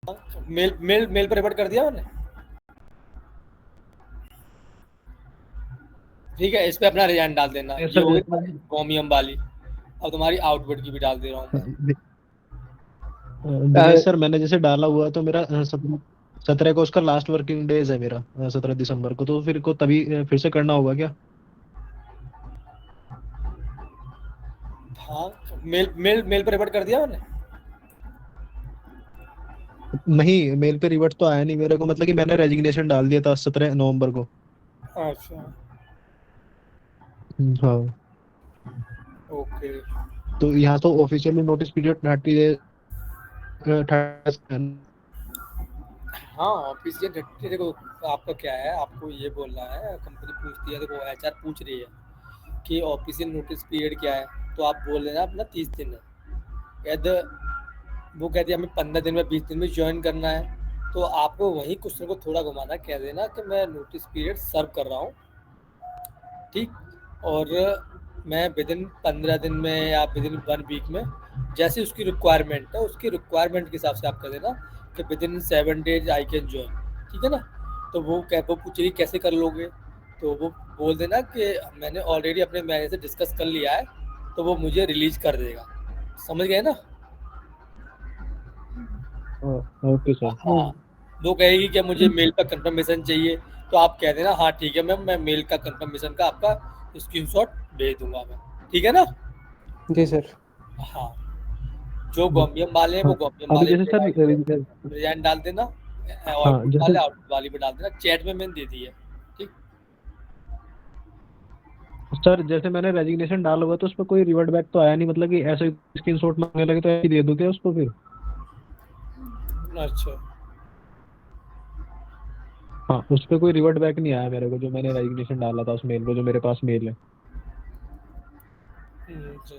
Mail पर revert कर दिया मैंने। ठीक है, इस पे अपना रिजाइन डाल देना। ये सर हो गई जैसे तुम्हारी कॉमियम वाली। अब तुम्हारी आउटपुट की भी डाल दे रहा हूँ मैं। दिनेश सर, मैंने जैसे डाला हुआ तो मेरा 17 को उसका लास्ट वर्किंग डेज है मेरा, 17 दिसंबर को, तो फिर को तभी फिर से करना होगा क्या? हाँ, मेल पर रिवर्ट कर दिया मैंने। नहीं, मेल पे रिवर्ट तो आया नहीं मेरे को, मतलब कि मैंने रेजिग्नेशन डाल दिया था 17 नवंबर को। अच्छा। हाँ। ओके। तो यहाँ तो ऑफिशियली नोटिस पीरियड 30 डेज। हाँ, ऑफिस ये देखो, आपका क्या है, आपको ये बोलना है, कंपनी पूछती है, देखो एचआर पूछ रही है कि ऑफिशियल नोटिस पीरियड क्या है, तो आप बोल देना अपना 30 दिन है। यदि वो कहती है हमें 15 दिन में 20 दिन में ज्वाइन करना है, तो आपको वही क्वेश्चन को थोड़ा घुमाना, कह देना कि मैं नोटिस पीरियड सर्व कर रहा हूँ। ठीक। और मैं विद इन 15 दिन में या विद इन 1 वीक में, जैसे उसकी रिक्वायरमेंट है, उसकी रिक्वायरमेंट के हिसाब से आप कर देना कि with in 7 days I can join. ठीक है ना। तो वो पूछ रही कैसे कर लोगे, तो वो बोल देना कि मैंने ऑलरेडी अपने मैनेजर से डिस्कस कर लिया है, तो वो मुझे रिलीज कर देगा। समझ गए ना। Okay sir. हाँ। वो कहेगी कि मुझे मेल का कंफर्मेशन चाहिए, तो आप कह देना हाँ ठीक है मैम, मैं मेल का कंफर्मेशन का आपका स्क्रीनशॉट भेज दूंगा मैं। ठीक है ना। जी सर। हाँ। जो गोमियम वाले हैं वो हाँ, गोमियम अभी वाले जैसे पे सर रिजाइन डाल देना। हाँ आउटपुट जैसे वाले आउटपुट वाली पे डाल देना, चैट में मैंने दे दी है। ठीक। सर जैसे मैंने रेजिग्नेशन डाला हुआ तो उस पर कोई रिवर्ट बैक तो आया नहीं, मतलब कि ऐसे स्क्रीनशॉट मांगने लगे तो ऐसे ही दे दूं क्या उसको फिर? अच्छा। हाँ, उस पर कोई रिवर्ट बैक नहीं आया मेरे को, जो मैंने रेजिग्नेशन डाला था उस मेल पे, जो मेरे पास मेल है। जी।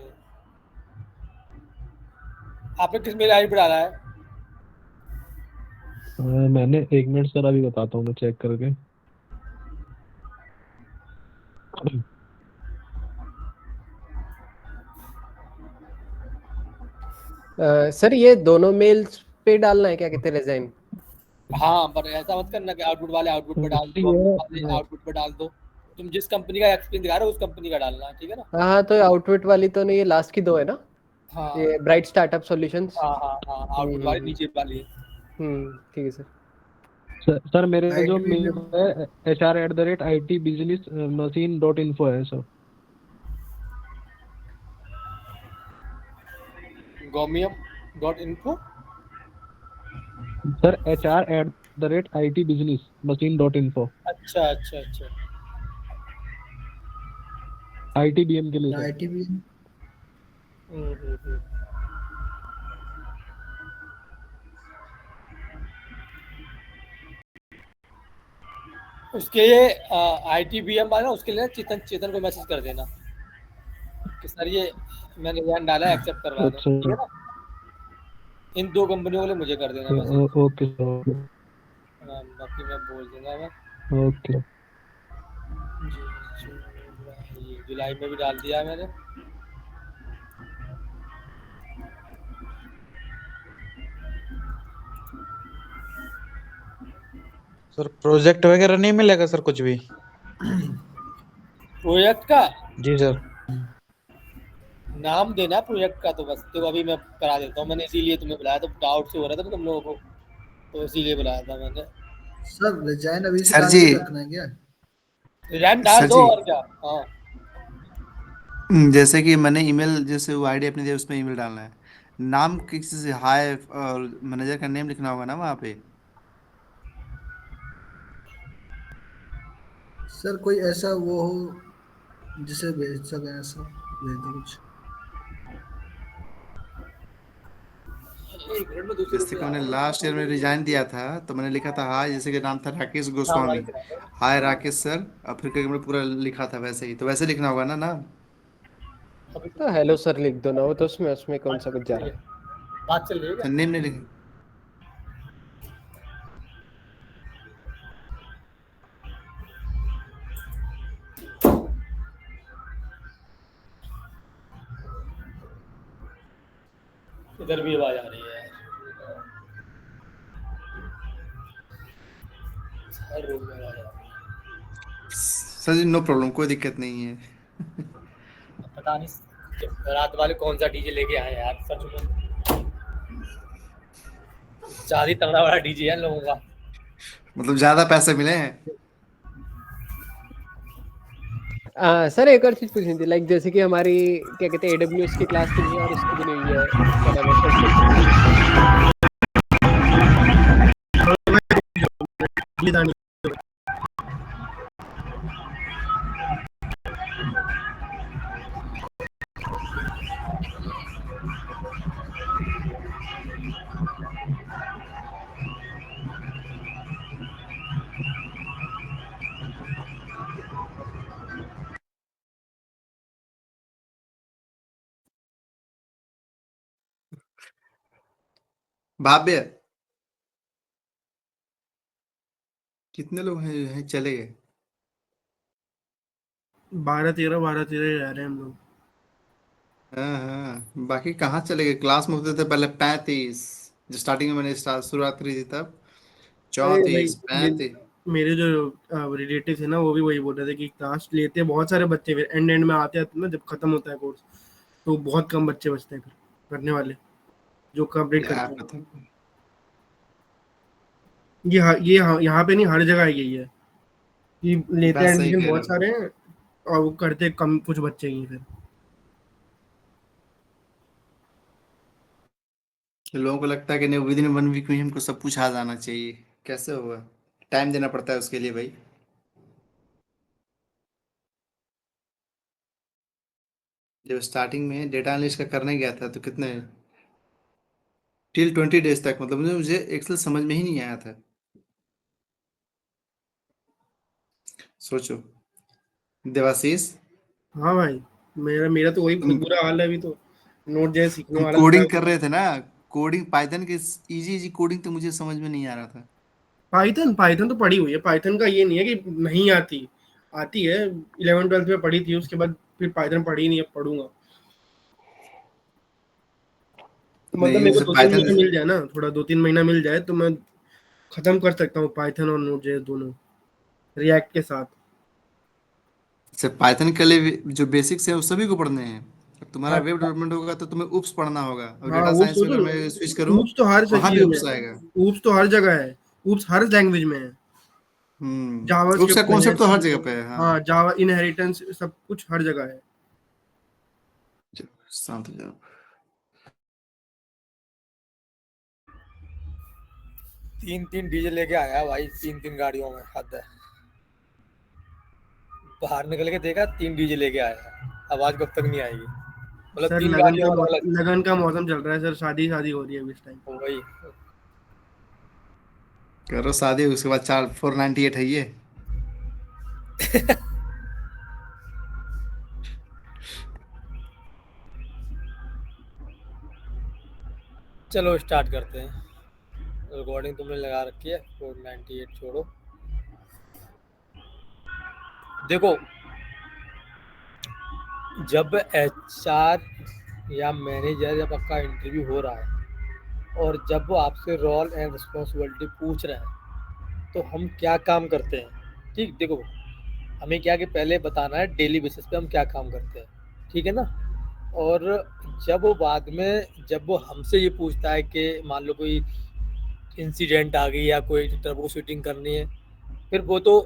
आपने किस मेल आईडी पे डाला है? मैंने 1 मिनट सर, अभी बताता हूँ मैं चेक करके। सर ये दोनों मेल्स पे डालना है क्या, कहते रिजाइन? हाँ, पर ऐसा मत करना कि आउटपुट वाले आउटपुट पे डाल दो, ये वाले आउटपुट पे डाल दो। तुम जिस कंपनी का एक्सपीरियंस दिखा रहे हो उस कंपनी का डालना है। ठीक है ना। हाँ हाँ, तो आउटपुट वाली तो नहीं, ये लास्ट की दो है ना, हाँ ये ब्राइट स्टार्टअप सॉल्यूशंस। हाँ हाँ हाँ, आउटपुट वाली नीचे वाली है। ठीक है सर। सर मेरे जो आईटी भी मेल है HR@itbusinessmachine.info है सर। gomium.info। Sir HR@itbusinessmachine.info। अच्छा अच्छा अच्छा। ITBM के लिए सर। आईटी भी हम्म। उसके लिए ITBM वाला, उसके लिए चेतन चेतन को मैसेज कर देना कि सर ये मैंने ध्यान डाला है, एक्सेप्ट करवा दो। अच्छा। ठीक है ना। इन दो कंपनियों के लिए मुझे कर देना मैसेज। Okay sir. बाकी मैं बोल दूंगा मैं। ओके। जी। ये जुलाई में भी डाल दिया है मैंने। सर प्रोजेक्ट वगैरह नहीं मिलेगा सर कुछ भी? प्रोजेक्ट का जी सर। नाम देना प्रोजेक्ट का, तो बस तो अभी मैं करा देता हूँ। मैंने इसीलिए तुम्हें बुलाया, तो डाउट से हो रहा था ना तुम लोगों को, तो इसीलिए बुलाया था मैंने। सर रिजाइन अभी से सर डाल जी। के रखना है क्या? रिजाइन डाल सर दो जी, और क्या। हाँ। जैसे कि मैंने ईमेल, जैसे वो आईडी अपनी दी उसमें ईमेल डालना है, नाम किसी से हाय और मैनेजर का नेम लिखना होगा ना वहाँ पे? सर कोई ऐसा वो हो जिसे भेज सके, ऐसा भेज दो कुछ। एक मिनट में 200 जैसे रुपये कि आ मैंने रहे लास्ट ईयर में रिजाइन दिया था तो मैंने लिखा था हाय, जैसे कि नाम था राकेश हैं। हाँ गोस्वामी। वाले करा दो। हाय राकेश सर। और फिर करके मैंने पूरा लिखा था, वैसे ही तो वैसे लिखना होगा ना नाम? अभी तो तो हेलो सर लिख दो ना, वो तो उसमें कौन बात सा चल कुछ जा रही रहा है। है। बात चल रही है क्या? सर नेम नहीं लिखा? इधर भी आवाज आ रही है। हर रूम में आ जाओ। सर जी नो प्रॉब्लम, कोई दिक्कत नहीं है। पता नहीं रात वाले कौन सा डीजे लेके आए यार, सच में ज्यादा तगड़ा वाला डीजे है इन लोगों का। मतलब ज्यादा पैसे मिले हैं। सर एक और चीज पूछनी थी, लाइक जैसे कि हमारी क्या कहते हैं AWS की क्लास तो नहीं है और उसकी भी नहीं है, क्या नाम है, कंसल्टेंसी। भाव्य, कितने लोग हैं चले गए? 12-13 जा रहे हैं हम लोग। हाँ हाँ, बाकी कहाँ चले गए? क्लास में होते थे पहले 35, जो स्टार्टिंग में मैंने शुरुआत करी थी तब अरे भाई 34 35। मेरे जो रिलेटिव थे ना वो भी वही बोल रहे थे कि क्लास लेते हैं बहुत सारे बच्चे, फिर एंड में आते आते ना जब खत्म होता है कोर्स तो बहुत कम बच्चे बचते हैं फिर करने वाले जो कंप्लीट क्या करते हैं। पता। यहाँ पे नहीं, हर जगह यही है कि लेते हैं बस सही एडमिशन कह रहे बहुत हो। सारे हैं और वो करते कम कुछ बच्चे ही हैं फिर। लोगों को लगता है कि नहीं, विद इन 1 वीक में हमको सब कुछ आ जाना चाहिए। कैसे होगा? टाइम देना पड़ता है उसके लिए भाई। जब स्टार्टिंग में डेटा एनालिस्ट का करने गया था तो कितने टिल 20 डेज तक, मतलब मुझे एक्सेल समझ में ही नहीं आया था। सोचो देवाशीष, हाँ भाई, मेरा मेरा तो वही तुम बुरा हाल है अभी तो। नोट जैसे सीखने तुम वाला था। कोडिंग कर रहे थे ना, कोडिंग पाइथन के इजी इजी कोडिंग तो मुझे समझ में नहीं आ रहा था। पाइथन पाइथन तो पढ़ी हुई है, पाइथन का ये नहीं है कि नहीं आती, आती है। 11th 12th में पढ़ी थी, उसके बाद फिर पाइथन पढ़ी नहीं, अब पढ़ूंगा। तो मतलब नहीं मेरे को जैसे 2-3 महीने पाइथन, मिल जाए ना, थोड़ा 2-3 महीना मिल जाए तो मैं खत्म कर सकता हूँ पाइथन और नोड जे दोनों रिएक्ट के साथ। जैसे पाइथन के लिए जो बेसिक्स है वो सभी को पढ़ने हैं। अब तुम्हारा हाँ वेब डेवलपमेंट होगा तो तुम्हें उप्स पढ़ना होगा, और हाँ, डेटा ऊप्स साइंस तो में अगर मैं स्विच करूँ ऊप्स तो हर वहाँ चीज भी में उप्स है। आएगा। ऊप्स तो हर जगह है। ऊप्स हर लैंग्वेज में है। उप्स का जावास्क्रिप्ट में है, कॉन्सेप्ट तो हर सी जगह में। पे है। हाँ। हाँ, जावा इनहेरिटेंस सब कुछ हर जगह है। चलो, शांत हो जाओ। 3-3 डीजे लेके आया भाई, 3-3 गाड़ियों में, हद है। बाहर निकल के देखा 3 डीजे लेके आया, आवाज कब तक नहीं आएगी, मतलब सर 3 गाड़ियों में अलग अलग। लगन का मौसम चल रहा है सर, शादी शादी हो रही है अभी इस टाइम। वही। करो शादी, उसके बाद 498 है ये। चलो स्टार्ट करते हैं। रिकॉर्डिंग तुमने लगा रखी है, 498 छोड़ो। देखो, जब HR या मैनेजर जब आपका इंटरव्यू हो रहा है और जब वो आपसे रोल एंड रिस्पॉन्सिबिलिटी पूछ रहे हैं तो हम क्या काम करते हैं, ठीक, देखो हमें क्या कि पहले बताना है डेली बेसिस पे हम क्या काम करते हैं, ठीक है ना। और जब वो बाद में जब वो हमसे ये पूछता है कि मान लो कोई इंसिडेंट आ गई या कोई ट्रबल शूटिंग करनी है, फिर वो तो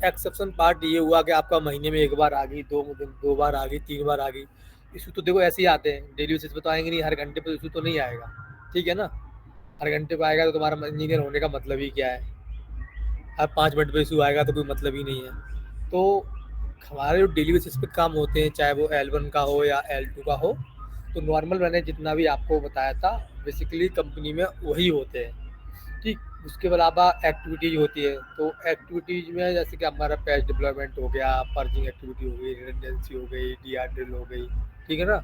एक्सेप्शन पार्ट ये हुआ कि आपका महीने में 1 बार आ गई, 2 बार आ गई, 3 बार आ गई। इशू तो देखो ऐसे ही आते हैं, डेली बेसिस पे तो आएंगे नहीं, हर घंटे पे इशू तो नहीं आएगा, ठीक है ना। हर घंटे पे आएगा तो तुम्हारा इंजीनियर होने का मतलब ही क्या है। हर 5 मिनट पे इशू आएगा तो कोई मतलब ही नहीं है। तो हमारे जो डेली बेसिस पे काम होते हैं, चाहे वो L1 का हो या L2 का हो, तो नॉर्मल मैंने जितना भी आपको बताया था बेसिकली कंपनी में वही होते हैं, ठीक। उसके अलावा एक्टिविटीज होती है, तो एक्टिविटीज में जैसे कि हमारा पैच डिप्लॉयमेंट हो गया, पर्जिंग एक्टिविटी हो गई, रिडंडेंसी हो गई, डीआर ड्रिल हो गई, ठीक है ना,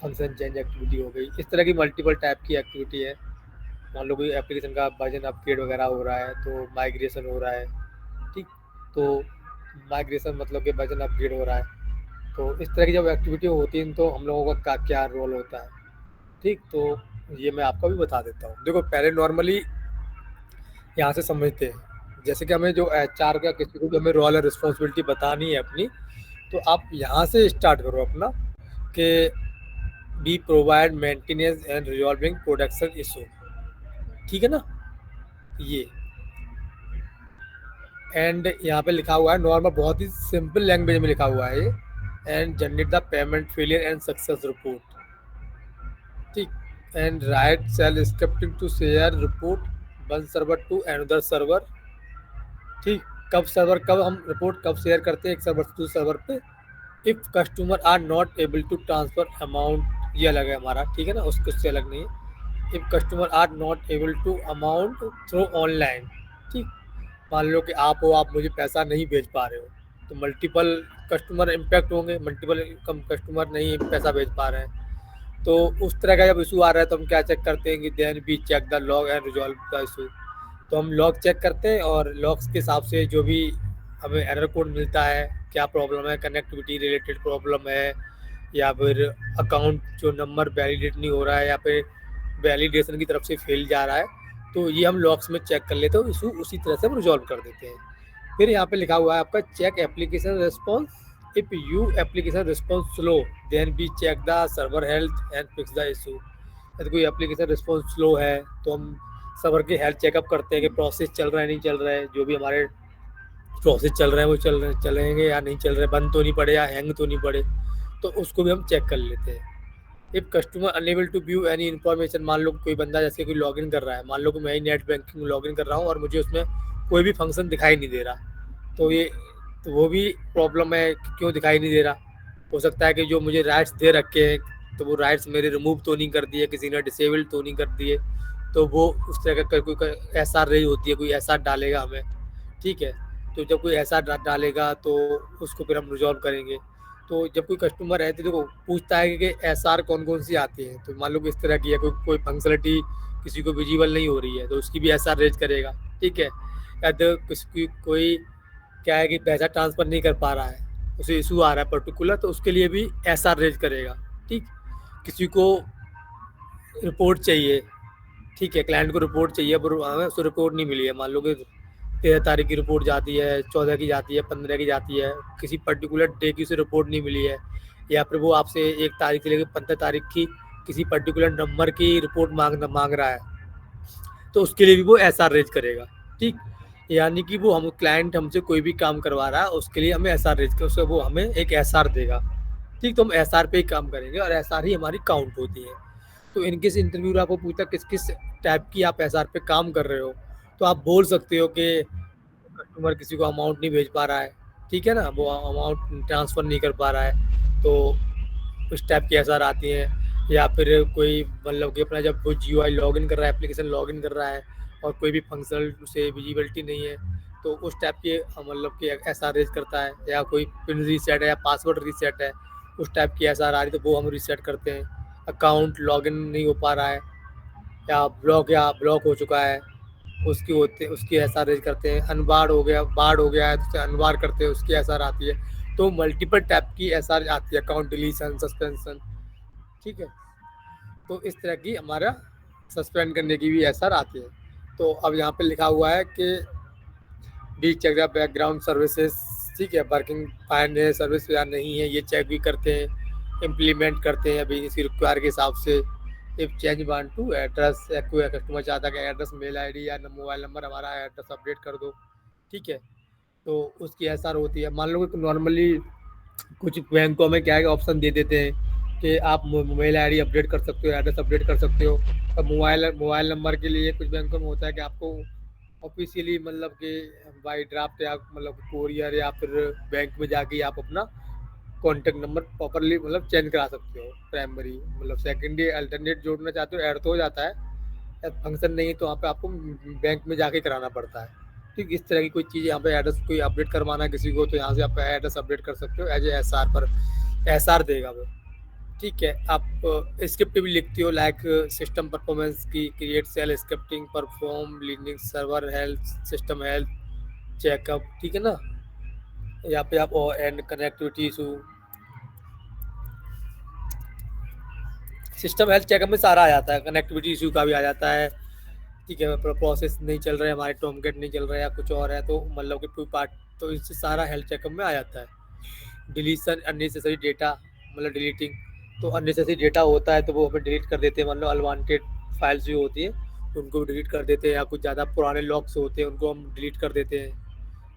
फंक्शन चेंज एक्टिविटी हो गई, इस तरह की मल्टीपल टाइप की एक्टिविटी है। मान लो कोई एप्लीकेशन का वर्जन अपग्रेड वगैरह हो रहा है तो माइग्रेशन हो रहा है, ठीक। तो माइग्रेशन मतलब कि वर्जन अपग्रेड हो रहा है, तो इस तरह की जब एक्टिविटी होती है तो हम लोगों का क्या रोल होता है, ठीक। तो ये मैं आपको भी बता देता हूँ। देखो पहले नॉर्मली यहाँ से समझते हैं, जैसे कि हमें जो एचआर का किसी को भी हमें रोल और रिस्पॉन्सिबिलिटी बतानी है अपनी, तो आप यहाँ से स्टार्ट करो अपना कि we provide maintenance and resolving production issue, ठीक है ना। ये एंड यहाँ पे लिखा हुआ है नॉर्मल, बहुत ही सिंपल लैंग्वेज में लिखा हुआ है ये, and generate the payment failure and success report, ठीक। And write shell scripting to share report one server to another server, ठीक। कब हम रिपोर्ट कब शेयर करते हैं एक सर्वर से दूसरे सर्वर पे, if customer are not able to transfer amount, ये अलग है हमारा, ठीक है ना, उससे अलग नहीं है। If customer are not able to amount through online, ठीक। मान लो कि आप मुझे पैसा नहीं भेज पा रहे हो, तो मल्टीपल कस्टमर इम्पैक्ट होंगे, मल्टीपल कस्टमर नहीं पैसा भेज पा रहे हैं, तो उस तरह का जब इशू आ रहा है तो हम क्या चेक करते हैं कि then we check the log and resolve the issue. तो हम लॉग चेक करते हैं और लॉग्स के हिसाब से जो भी हमें एरर कोड मिलता है, क्या प्रॉब्लम है, कनेक्टिविटी रिलेटेड प्रॉब्लम है या फिर अकाउंट जो नंबर वैलिडेट नहीं हो रहा है या फिर वैलिडेशन की तरफ से फेल जा रहा है, तो ये हम लॉग्स में चेक कर लेते हैं, इशू उसी तरह से हम रिजॉल्व कर देते हैं। फिर यहाँ पे लिखा हुआ है आपका check application response, if you application response slow then we check the server health and fix the issue. यदि कोई एप्लीकेशन रिस्पॉन्स स्लो है तो हम सर्वर की हेल्थ चेकअप करते हैं कि प्रोसेस चल रहा है नहीं चल रहा है, जो भी हमारे प्रोसेस चल रहे हैं वो चलेंगे या नहीं चल रहे, बंद तो नहीं पड़े या हैंग तो नहीं पड़े, तो उसको भी हम चेक कर लेते हैं। If customer unable to view any information, मान लो कोई बंदा जैसे कोई लॉगिन कर रहा है, मान लो कि मैं ही नेट बैंकिंग लॉगिन कर रहा हूँ और मुझे उसमें कोई भी फंक्शन दिखाई नहीं दे रहा, तो वो भी प्रॉब्लम है कि क्यों दिखाई नहीं दे रहा। हो सकता है कि जो मुझे राइट्स दे रखे हैं तो वो राइट्स मेरे रिमूव तो नहीं कर दिए, किसी ने डिसेबल तो नहीं कर दिए, तो वो उस तरह का कोई एसआर रही होती है, कोई एसआर डालेगा हमें, ठीक है। तो जब कोई एसआर डालेगा तो उसको फिर हम रिजॉल्व करेंगे। तो जब कोई कस्टमर है तो देखो पूछता है कि एसआर कौन कौन सी आती है, तो मान लो कि इस तरह की है, कोई फंक्शनलिटी किसी को विजिबल नहीं हो रही है तो उसकी भी एसआर रेज करेगा, ठीक है। या तो कोई क्या है कि पैसा ट्रांसफर नहीं कर पा रहा है, उसे इशू आ रहा है पर्टिकुलर, तो उसके लिए भी एसआर रेज करेगा, ठीक। किसी को रिपोर्ट चाहिए, ठीक है, क्लाइंट को रिपोर्ट चाहिए पर हमें उसको रिपोर्ट नहीं मिली है, मान लो कि 13 तारीख की रिपोर्ट जाती है, 14 की जाती है, 15 की जाती है, किसी पर्टिकुलर डे की उसे रिपोर्ट नहीं मिली है, या फिर वो आपसे 1 तारीख से लेकर 15 तारीख की किसी पर्टिकुलर नंबर की रिपोर्ट मांग रहा है, तो उसके लिए भी वो एसआर रेज करेगा, ठीक। यानी कि वो हम क्लाइंट हमसे कोई भी काम करवा रहा है उसके लिए हमें एसआर रेज कर, उससे वो हमें एक एसआर देगा, ठीक। तो हम एसआर पे ही काम करेंगे और एसआर ही हमारी काउंट होती है। तो इनकेस इंटरव्यूअर आपको पूछता किस किस टाइप की आप एसआर पे काम कर रहे हो, तो आप बोल सकते हो कि कस्टमर किसी को अमाउंट नहीं भेज पा रहा है, ठीक है ना, वो अमाउंट ट्रांसफ़र नहीं कर पा रहा है, तो उस टाइप की एसआर आती हैं। या फिर कोई मतलब कि अपना जब वो जीयूआई लॉगिन कर रहा है, एप्लीकेशन लॉगिन कर रहा है और कोई भी फंक्शनल से विजिबिलिटी नहीं है, तो उस टाइप की मतलब कि एसआर रेज करता है। या कोई पिन रीसेट है या पासवर्ड रीसेट है, उस टाइप की एसआर आ रही तो वो हम रीसेट करते हैं। अकाउंट लॉगिन नहीं हो पा रहा है या ब्लॉक हो चुका है, उसकी एसआर रेज करते हैं। बाढ़ हो गया है तो उसे अनबार करते हैं, उसकी एसआर आती है। तो मल्टीपल टाइप की एसआर आती है, अकाउंट डिलीशन, सस्पेंशन, ठीक है। तो इस तरह की हमारा सस्पेंड करने की भी एसआर आती है। तो अब यहाँ पे लिखा हुआ है कि we check the background services, ठीक है, वर्किंग फाइन है सर्विस या नहीं है, ये चेक भी करते हैं, इम्प्लीमेंट करते हैं अभी इसकी रिक्वायर के हिसाब से। If change want to address, या कोई कस्टमर चाहता है कि एड्रेस, मेल आईडी या मोबाइल नंबर हमारा एड्रेस अपडेट कर दो, ठीक है, तो उसकी एसआर होती है। मान लो कि नॉर्मली कुछ बैंकों में क्या है ऑप्शन दे देते हैं कि आप मेल आईडी अपडेट कर सकते हो, एड्रेस अपडेट कर सकते हो। अब मोबाइल नंबर के लिए कुछ बैंकों में होता है कि आपको ऑफिशियली मतलब कि बाई ड्राफ्ट या मतलब कोरियर या फिर बैंक में जाके आप अपना कॉन्टैक्ट नंबर प्रॉपरली मतलब चेंज करा सकते हो। प्राइमरी मतलब सेकेंडरी अल्टरनेट जोड़ना चाहते हो, ऐड तो हो जाता है, फंक्शन नहीं है तो वहाँ पे आपको बैंक में जाके कराना पड़ता है, ठीक। इस तरह की कोई चीज़ यहाँ पे एड्रेस कोई अपडेट करवाना है किसी को, तो यहाँ से आप एड्रेस अपडेट कर सकते हो एज ए एसआर पर, एसआर देगा वो, ठीक है। आप स्क्रिप्ट भी लिखती हो लाइक सिस्टम परफॉर्मेंस की, create shell scripting, perform leaning server health, system health checkup, ठीक है ना। यहाँ पे आप and connectivity issue, system health checkup में सारा आ जाता है, कनेक्टिविटी इशू का भी आ जाता है, ठीक है, प्रोसेस नहीं चल रहा है, हमारे टॉमकैट नहीं चल रहा है या कुछ और है, तो मतलब कि टू पार्ट, तो इससे सारा हेल्थ चेकअप में आ जाता है। डिलीशन अननेसेसरी डेटा, मतलब डिलीटिंग, तो अननेसेसरी डेटा होता है तो वो हमें डिलीट कर देते हैं, मतलब अनवांटेड फाइल्स जो होती है उनको डिलीट कर देते हैं, या कुछ ज़्यादा पुराने लॉग्स होते हैं उनको हम डिलीट कर देते हैं।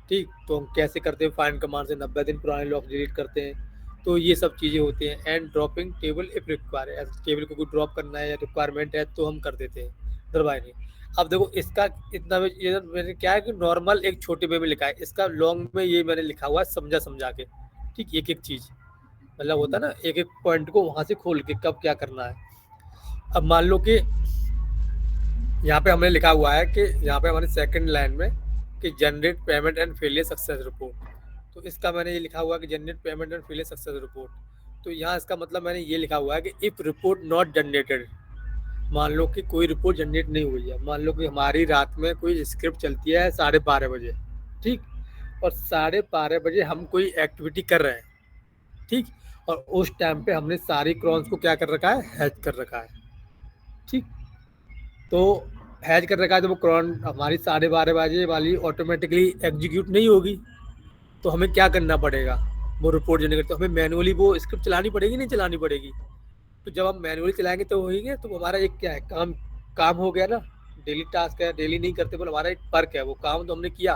ठीक, तो हम कैसे करते हैं, फाइंड कमांड से 90 दिन पुराने लॉग डिलीट करते हैं। तो ये सब चीज़ें होती हैं। And dropping table if require है, टेबल को कोई ड्रॉप करना है या रिक्वायरमेंट है तो हम कर देते हैं, अदरवाइज नहीं। अब देखो इसका इतना ये मैंने क्या है कि नॉर्मल एक छोटे वे में लिखा है, इसका लॉन्ग में ये मैंने लिखा हुआ है समझा समझा के। ठीक, एक एक चीज़, मतलब होता है ना, एक एक पॉइंट को वहाँ से खोल के कब क्या करना है। अब मान लो कि यहाँ पे हमने लिखा हुआ है कि यहाँ पे हमारी सेकंड लाइन में कि generate payment and failure success report, तो इसका मैंने ये लिखा हुआ है कि generate payment and failure success report. तो यहाँ इसका मतलब मैंने ये लिखा हुआ है कि इफ रिपोर्ट नॉट जनरेटेड, मान लो कि कोई रिपोर्ट जनरेट नहीं हुई है, मान लो कि हमारी रात में कोई स्क्रिप्ट चलती है 12:30 बजे, ठीक, और 12:30 बजे हम कोई एक्टिविटी कर रहे हैं, ठीक, और उस टाइम पे हमने सारी क्रॉन्स को क्या कर रखा है, हैच कर रखा है। ठीक, तो हैच कर रखा है तो वो क्रॉन हमारी 12:30 बजे वाली ऑटोमेटिकली एग्जीक्यूट नहीं होगी, तो हमें क्या करना पड़ेगा, वो रिपोर्ट जनरेट, तो हमें मैनुअली वो स्क्रिप्ट चलानी पड़ेगी, नहीं चलानी पड़ेगी। तो जब हम मैनुअली चलाएंगे तो होएंगे, तो हमारा एक क्या है, काम हो गया ना, डेली टास्क है, डेली नहीं करते पर हमारा एक पर्क है, वो काम तो हमने किया।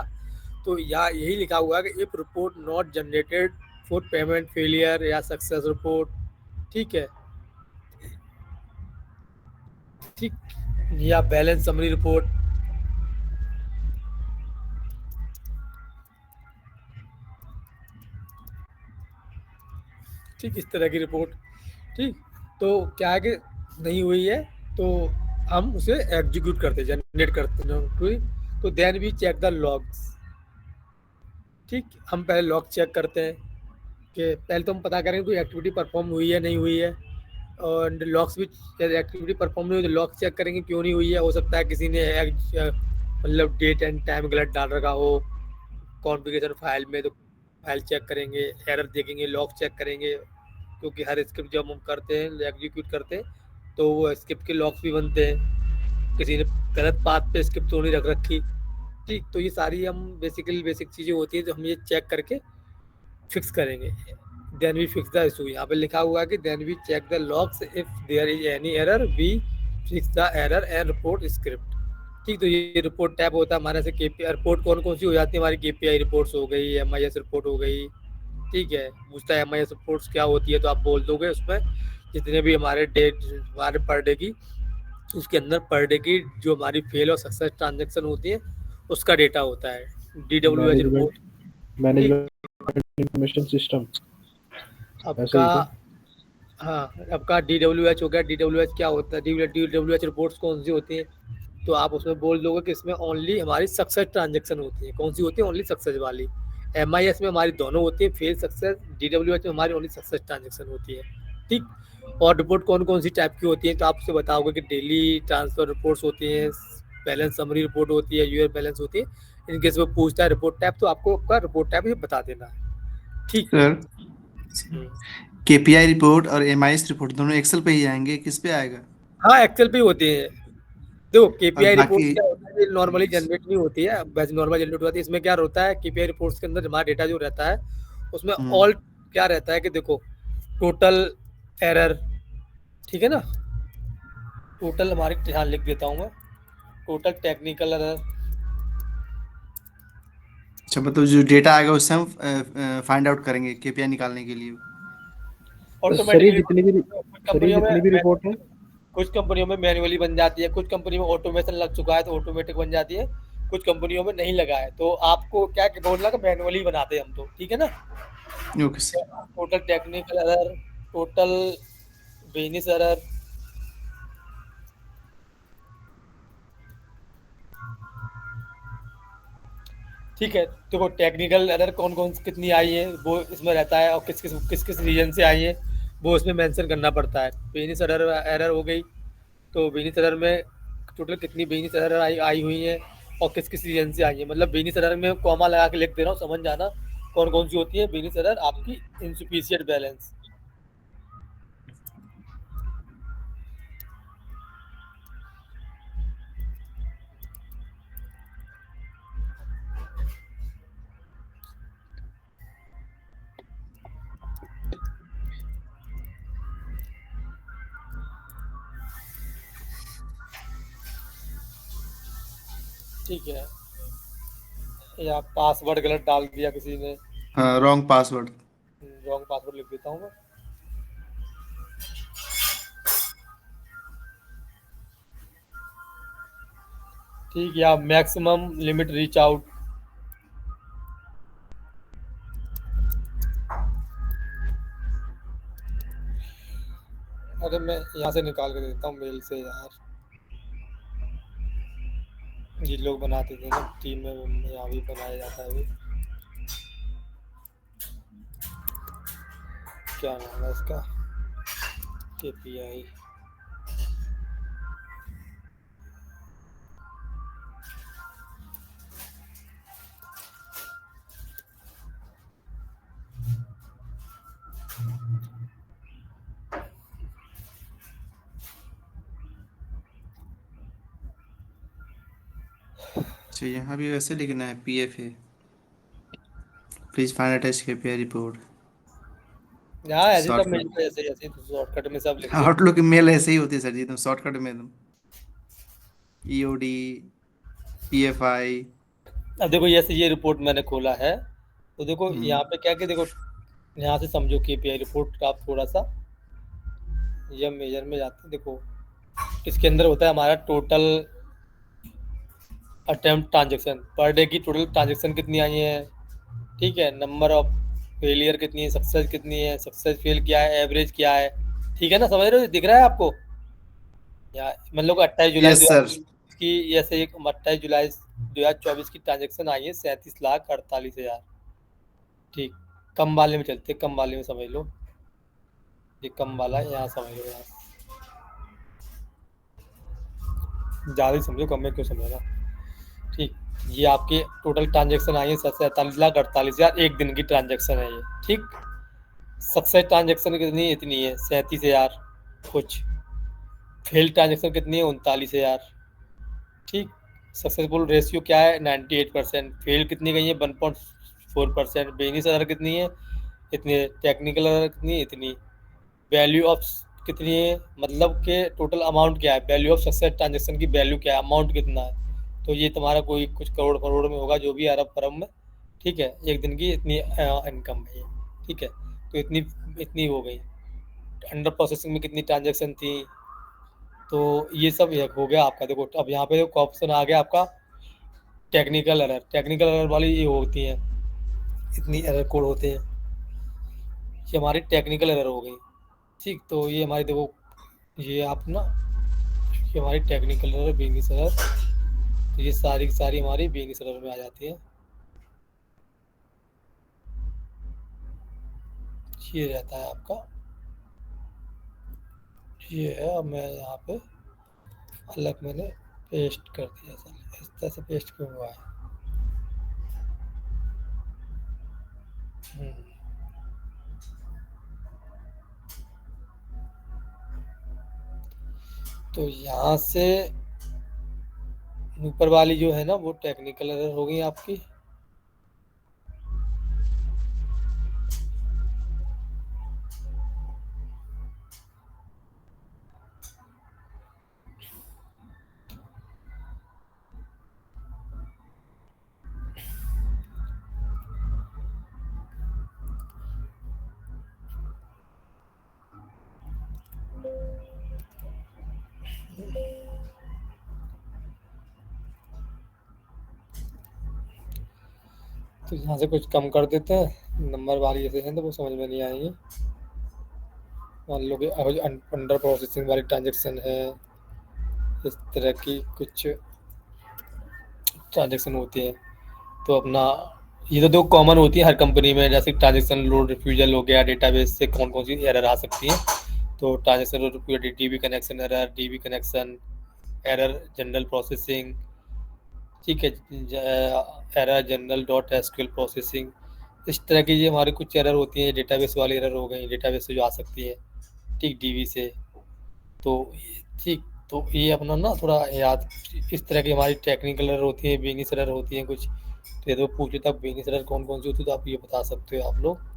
तो यहाँ यही लिखा हुआ है कि if report not generated for payment failure या सक्सेस रिपोर्ट, ठीक है, ठीक, या बैलेंस समरी रिपोर्ट, ठीक, इस तरह की रिपोर्ट। ठीक, तो क्या है कि नहीं हुई है तो हम उसे एग्जीक्यूट करते, जनरेट करते हैं। तो then we check the logs. ठीक, हम पहले लॉग चेक करते हैं कि पहले तो हम पता करेंगे कोई एक्टिविटी परफॉर्म हुई है नहीं हुई है, और लॉग्स भी, एक्टिविटी परफॉर्म नहीं हुई तो लॉग चेक करेंगे क्यों नहीं हुई है। हो सकता है किसी ने मतलब डेट एंड टाइम गलत डाल रखा हो कॉन्फ़िगरेशन फाइल में, तो फाइल चेक करेंगे, एरर देखेंगे, लॉग चेक करेंगे, क्योंकि हर स्क्रिप्ट जब हम करते हैं, एग्जीक्यूट करते हैं, तो वो स्क्रिप्ट के लॉग्स भी बनते हैं, किसी ने गलत पाथ पे स्क्रिप्ट तो नहीं रख रखी। ठीक, तो ये सारी हम बेसिक चीज़ें होती हैं जो हम ये चेक करके फिक्स करेंगे। Then we fix the issue, यहाँ पे लिखा हुआ है कि then we check the logs, if there is any error we fix the error and report script. ठीक, तो ये रिपोर्ट टैब होता है हमारे से। केपीआई रिपोर्ट कौन कौन सी हो जाती है हमारी, केपीआई रिपोर्ट्स हो गई, एमआईएस रिपोर्ट हो गई। ठीक है, पूछता है एमआईएस रिपोर्ट्स क्या होती है, तो आप बोल दोगे उसमें जितने भी हमारे हमारे पर डे की, उसके अंदर पर डे की जो हमारी फेल और सक्सेस ट्रांजेक्शन होती है उसका डेटा होता है, DWH report. Management information system आपका, हाँ, आपका DWH हो गया। DWH क्या होता है, DWH रिपोर्ट्स कौन सी होती हैं, तो आप उसमें बोल दोगे कि इसमें ओनली हमारी सक्सेस ट्रांजेक्शन होती है। कौन सी होती है, ओनली सक्सेस वाली। MIS में हमारी दोनों होती है, फेल सक्सेस। DWH में हमारी ओनली सक्सेस ट्रांजेक्शन होती है। ठीक, और रिपोर्ट कौन कौन सी टाइप की होती है, तो आप उसे बताओगे कि डेली ट्रांसफर रिपोर्ट्स होती हैं, बैलेंस समरी रिपोर्ट होती है, यूआर बैलेंस होती है। इन केस वो पूछता है रिपोर्ट टाइप, तो आपको आपका रिपोर्ट टाइप ये बता देना है। ठीक, सर केपीआई रिपोर्ट और एमआईएस रिपोर्ट दोनों एक्सेल पे ही आएंगे, किस पे आएगा? हाँ, एक्सेल पे ही होती है। देखो और केपीआई रिपोर्ट बाकी क्या होता है, ये नॉर्मली जनरेट नहीं होती है, वैसे नॉर्मल जनरेट होती है। इसमें क्या होता है, केपीआई रिपोर्ट्स के अंदर हमारा डेटा जो रहता है उसमें ऑल क्या रहता है कि देखो टोटल एरर, ठीक है ना, टोटल हमारी, ध्यान लिख देता हूँ मैं, टोटल टेक्निकल एरर, अच्छा, मतलब जो डेटा आएगा उससे हम फाइंड आउट करेंगे केपीआई निकालने के लिए। सर ये ऑटोमेटिकली जितनी भी रिपोर्ट है, कुछ कंपनियों में मैनुअली बन जाती है, कुछ कंपनी में ऑटोमेशन लग चुका है तो ऑटोमेटिक बन जाती है, कुछ कंपनियों में नहीं लगा है, तो आपको क्या बोलना कि मैनुअली बनाते हैं हम तो, ठीक है ना। Okay sir. Total technical error, total business error, ठीक है। देखो टेक्निकल एरर कौन कौन कितनी आई है वो इसमें रहता है, और किस किस रीजन से आई है वो इसमें मेंशन करना पड़ता है। बिजनेस एरर हो गई, तो बिजनेस एरर में टोटल कितनी बिजनेस एरर आई हुई है और किस किस रीजन से आई है। मतलब बिजनेस एरर में कॉमा लगा के लिख दे रहा हूँ, समझ जाना कौन कौन सी होती है बिजनेस एरर। आपकी इनसफिशिएंट बैलेंस, ठीक है, या पासवर्ड गलत डाल दिया किसी ने, हाँ, रॉन्ग पासवर्ड। रॉन्ग पासवर्ड लिख देता हूँ मैं। ठीक है, आप मैक्सिमम लिमिट रीच आउट, अरे मैं यहाँ से निकाल के देता हूँ मेल से यार, ये लोग बनाते थे ना टीम में, यहाँ भी बनाया जाता है अभी। क्या नाम है इसका, KPI, अच्छा, यहाँ भी वैसे लिखना है, PFA, please find attach KPI report. यहाँ ऐसे सब शॉर्टकट, मेल पे ऐसे ऐसे शॉर्टकट में सब लिख दो। आउटलुक मेल ऐसे ही होती है सर जी, तुम शॉर्टकट में तुम EOD, PFI। अब देखो जैसे ये रिपोर्ट मैंने खोला है, तो देखो यहाँ पे क्या कि देखो यहाँ से समझो KPI रिपोर्ट का आप थोड़ा सा ये मेजर में जाते हैं। देखो इसके अंदर होता है हमारा total attempt transaction, per day की टोटल ट्रांजेक्शन कितनी आई है, ठीक है, नंबर ऑफ फेलियर कितनी है, सक्सेस कितनी है, सक्सेस फेल क्या है, एवरेज क्या है, ठीक है ना, समझ रहे हो, दिख रहा है आपको। यहाँ मतलब 28 जुलाई यस सर। की, जैसे 28 जुलाई 2024 की ट्रांजेक्शन आई है 37,48,000, ठीक। कम वाले में चलते, कम वाले में समझ लो, ये कम वाला है, यहाँ समझ लो, यहाँ ज़्यादा ही समझो, कम में क्यों समझना, ठीक। ये आपके टोटल ट्रांजेक्शन आई है 47,48,000, एक दिन की ट्रांजेक्शन है ये, ठीक। सक्सेस ट्रांजेक्शन कितनी, इतनी है 37,000 कुछ, फेल ट्रांजेक्शन कितनी है 39,000, ठीक। सक्सेसफुल रेशियो क्या है 98%, फेल कितनी गई है 1.4%, बेनिस एरर कितनी है इतनी, टेक्निकल एरर कितनी है इतनी, वैल्यू ऑफ कितनी है, मतलब के टोटल अमाउंट क्या है, वैल्यू ऑफ सक्सेस ट्रांजेक्शन की वैल्यू क्या है, अमाउंट कितना है, तो ये तुम्हारा कोई कुछ करोड़ करोड़ में होगा, जो भी अरब फरब में, ठीक है। एक दिन की इतनी इनकम है ये, ठीक है। तो इतनी इतनी हो गई, अंडर प्रोसेसिंग में कितनी ट्रांजेक्शन थी, तो ये सब एक हो गया आपका। देखो अब यहाँ पे ऑप्शन आ गया आपका टेक्निकल एरर, टेक्निकल एरर वाली ये होती हैं, इतनी एरर कोड होते हैं, ये हमारी टेक्निकल एरर हो गई, ठीक। तो ये हमारी देखो, ये आप ना, ये हमारी टेक्निकल एरर, बिजनेस एरर, तो ये सारी की सारी हमारी बिजनेस एरर में आ जाती है, ये रहता है आपका, ये है। अब मैं यहाँ पे अलग मैंने पेस्ट कर दिया, सर इस तरह से पेस्ट क्यों हुआ है, तो यहाँ से ऊपर वाली जो है ना वो टेक्निकल एरर हो गई आपकी, तो यहाँ से कुछ कम कर देते हैं, नंबर वाली जैसे हैं तो वो समझ में नहीं आएंगी। मान लो कि अंडर प्रोसेसिंग वाली ट्रांजेक्शन है, इस तरह की कुछ ट्रांजेक्शन होती है, तो अपना ये तो दो कॉमन होती है हर कंपनी में, जैसे ट्रांजेक्शन लोड रिफ्यूजल हो गया, डेटाबेस से कौन कौन सी एरर आ सकती है, तो transaction load refusal, DB connection error, DB connection error, general processing, ठीक है, error general dot SQL processing, इस तरह की ये हमारी कुछ एरर होती हैं, डेटाबेस वाली एरर हो गई, डेटाबेस से जो आ सकती है, ठीक, DB से, तो ठीक। तो ये अपना ना थोड़ा याद, इस तरह की हमारी टेक्निकल एरर होती है, बिजनेस एरर होती है कुछ, तो ये तो पूछे तब बिजनेस एरर कौन कौन सी होती है, तो आप ये बता सकते हो आप लोग।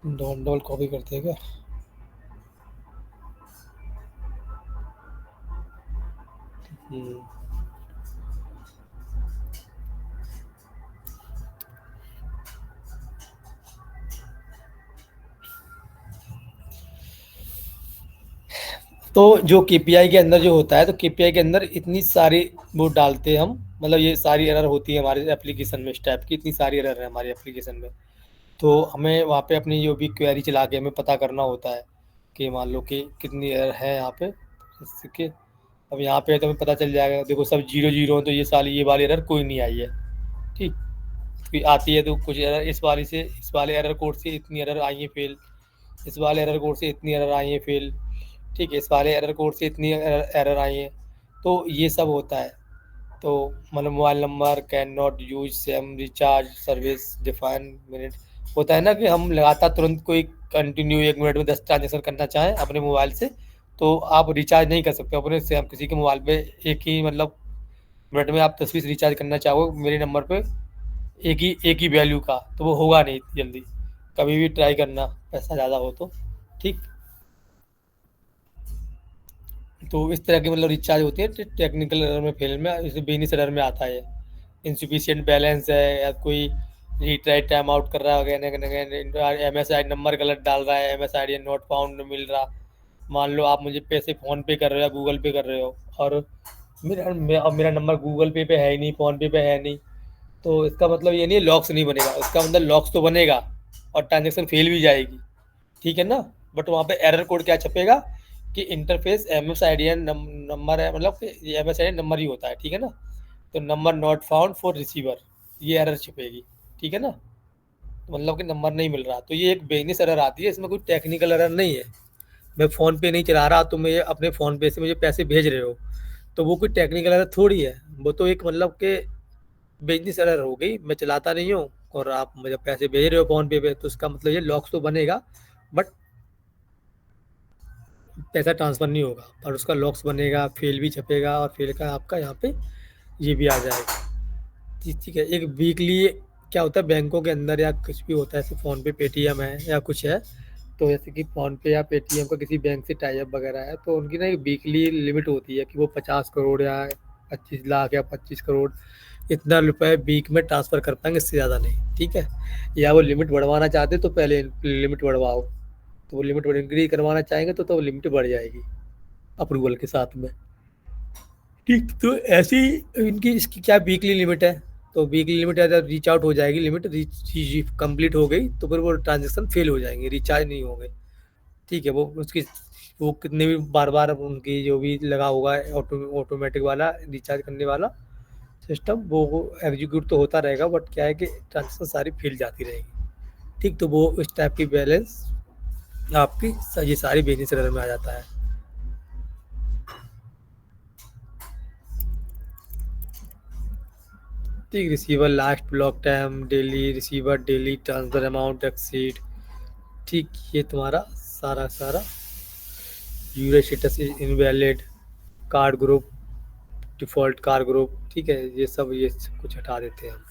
डबल कॉपी करते हैं क्या? तो जो केपीआई के अंदर जो होता है, तो केपीआई के अंदर इतनी सारी वो डालते हैं हम, मतलब ये सारी एरर होती है हमारे एप्लीकेशन में, इस टाइप की इतनी सारी एरर है हमारी एप्लीकेशन में। तो हमें वहाँ पे अपनी जो भी क्वेरी चला के हमें पता करना होता है कि मान लो कि कितनी एरर है यहाँ पे, जिससे कि अब यहाँ पे तो हमें पता चल जाएगा, देखो सब 0 तो ये वाली एरर कोई नहीं आई है, ठीक। कोई आती है तो कुछ एरर इस वाले एरर कोड से इतनी एरर आई है फेल, इस वाले एरर कोड से इतनी एरर आई है फेल, ठीक है, इस वाले एरर कोड से इतनी एरर आई है। तो ये सब होता है। तो मतलब mobile number can not use same recharge service define minute, होता है ना कि हम लगातार तुरंत कोई कंटिन्यू 1 मिनट में 10 ट्रांजेक्शन करना चाहें अपने मोबाइल से, तो आप रिचार्ज नहीं कर सकते अपने से। किसी के मोबाइल पे एक ही मतलब मिनट में आप 10-20 रिचार्ज करना चाहो मेरे नंबर पे एक ही वैल्यू का, तो वो होगा नहीं जल्दी। कभी भी ट्राई करना पैसा ज़्यादा हो तो, ठीक। तो इस तरह की मतलब रिचार्ज होती है टेक्निकल एरर में, फेल में, इसे बिजनेस एरर में आता है। इनसफिशिएंट बैलेंस है, या कोई रीट्राई टाइम आउट कर रहा है, MSID नंबर गलत डाल रहा है, MSID नॉट फाउंड मिल रहा। मान लो आप मुझे पैसे फ़ोन पे कर रहे हो या गूगल पे कर रहे हो, और मेरा नंबर गूगल पे है ही नहीं, फ़ोन पे है नहीं, तो इसका मतलब ये नहीं लॉक्स नहीं बनेगा, इसका मतलब लॉक्स तो बनेगा और ट्रांजेक्शन फेल भी जाएगी, ठीक है ना। बट वहाँ पे एरर कोड क्या छपेगा कि इंटरफेस MSID नंबर है, मतलब ये MSID नंबर ही होता है, ठीक है ना। तो number not found for receiver, ये एरर छपेगी, ठीक है ना। मतलब कि नंबर नहीं मिल रहा, तो ये एक बिजनेस एरर आती है, इसमें कोई टेक्निकल एरर नहीं है। मैं फ़ोन पे नहीं चला रहा, तुम अपने फ़ोन पे से मुझे पैसे भेज रहे हो, तो वो कोई टेक्निकल एरर थोड़ी है, वो तो एक मतलब कि बिजनेस एरर हो गई। मैं चलाता नहीं हूँ और आप मुझे पैसे भेज रहे हो फ़ोन पे तो उसका मतलब ये लॉक्स तो बनेगा, बट पैसा ट्रांसफ़र नहीं होगा, पर उसका लॉक्स बनेगा, फेल भी छपेगा, और फेल का आपका यहाँ पे ये भी आ जाएगा, ठीक है। एक वीकली क्या होता है बैंकों के अंदर या कुछ भी होता है, जैसे फ़ोन पे पेटीएम है या कुछ है, तो जैसे कि फ़ोन पे या पेटीएम का किसी बैंक से टाई अप वगैरह है, तो उनकी ना एक वीकली लिमिट होती है कि वो 50 करोड़ या 25 लाख या 25 करोड़ इतना रुपए वीक में ट्रांसफ़र कर पाएंगे, इससे ज़्यादा नहीं, ठीक है। या वो लिमिट बढ़वाना चाहते तो पहले लिमिट बढ़वाओ, तो वो लिमिट इंक्रीज करवाना चाहेंगे तो लिमिट बढ़ जाएगी अप्रूवल के साथ में, ठीक। तो ऐसी इनकी इसकी क्या वीकली लिमिट है, तो वीकली लिमिट अगर रीच आउट हो जाएगी, लिमिट रीच कंप्लीट हो गई, तो फिर वो ट्रांजेक्शन फेल हो जाएंगे, रिचार्ज नहीं होंगे, ठीक है। वो कितने भी बार उनकी जो भी लगा होगा ऑटोमेटिक वाला रिचार्ज करने वाला सिस्टम, वो एग्जीक्यूट तो होता रहेगा, बट क्या है कि ट्रांजेक्शन सारी फेल जाती रहेगी, ठीक। तो वो इस टाइप की बैलेंस आपकी ये सारी बिजनेस एरर में आ जाता है। ठीक, receiver last block time daily, receiver daily transfer amount exceed, ठीक। ये तुम्हारा सारा user status is invalid, card group default card group, ठीक है। ये सब कुछ हटा देते हैं हम।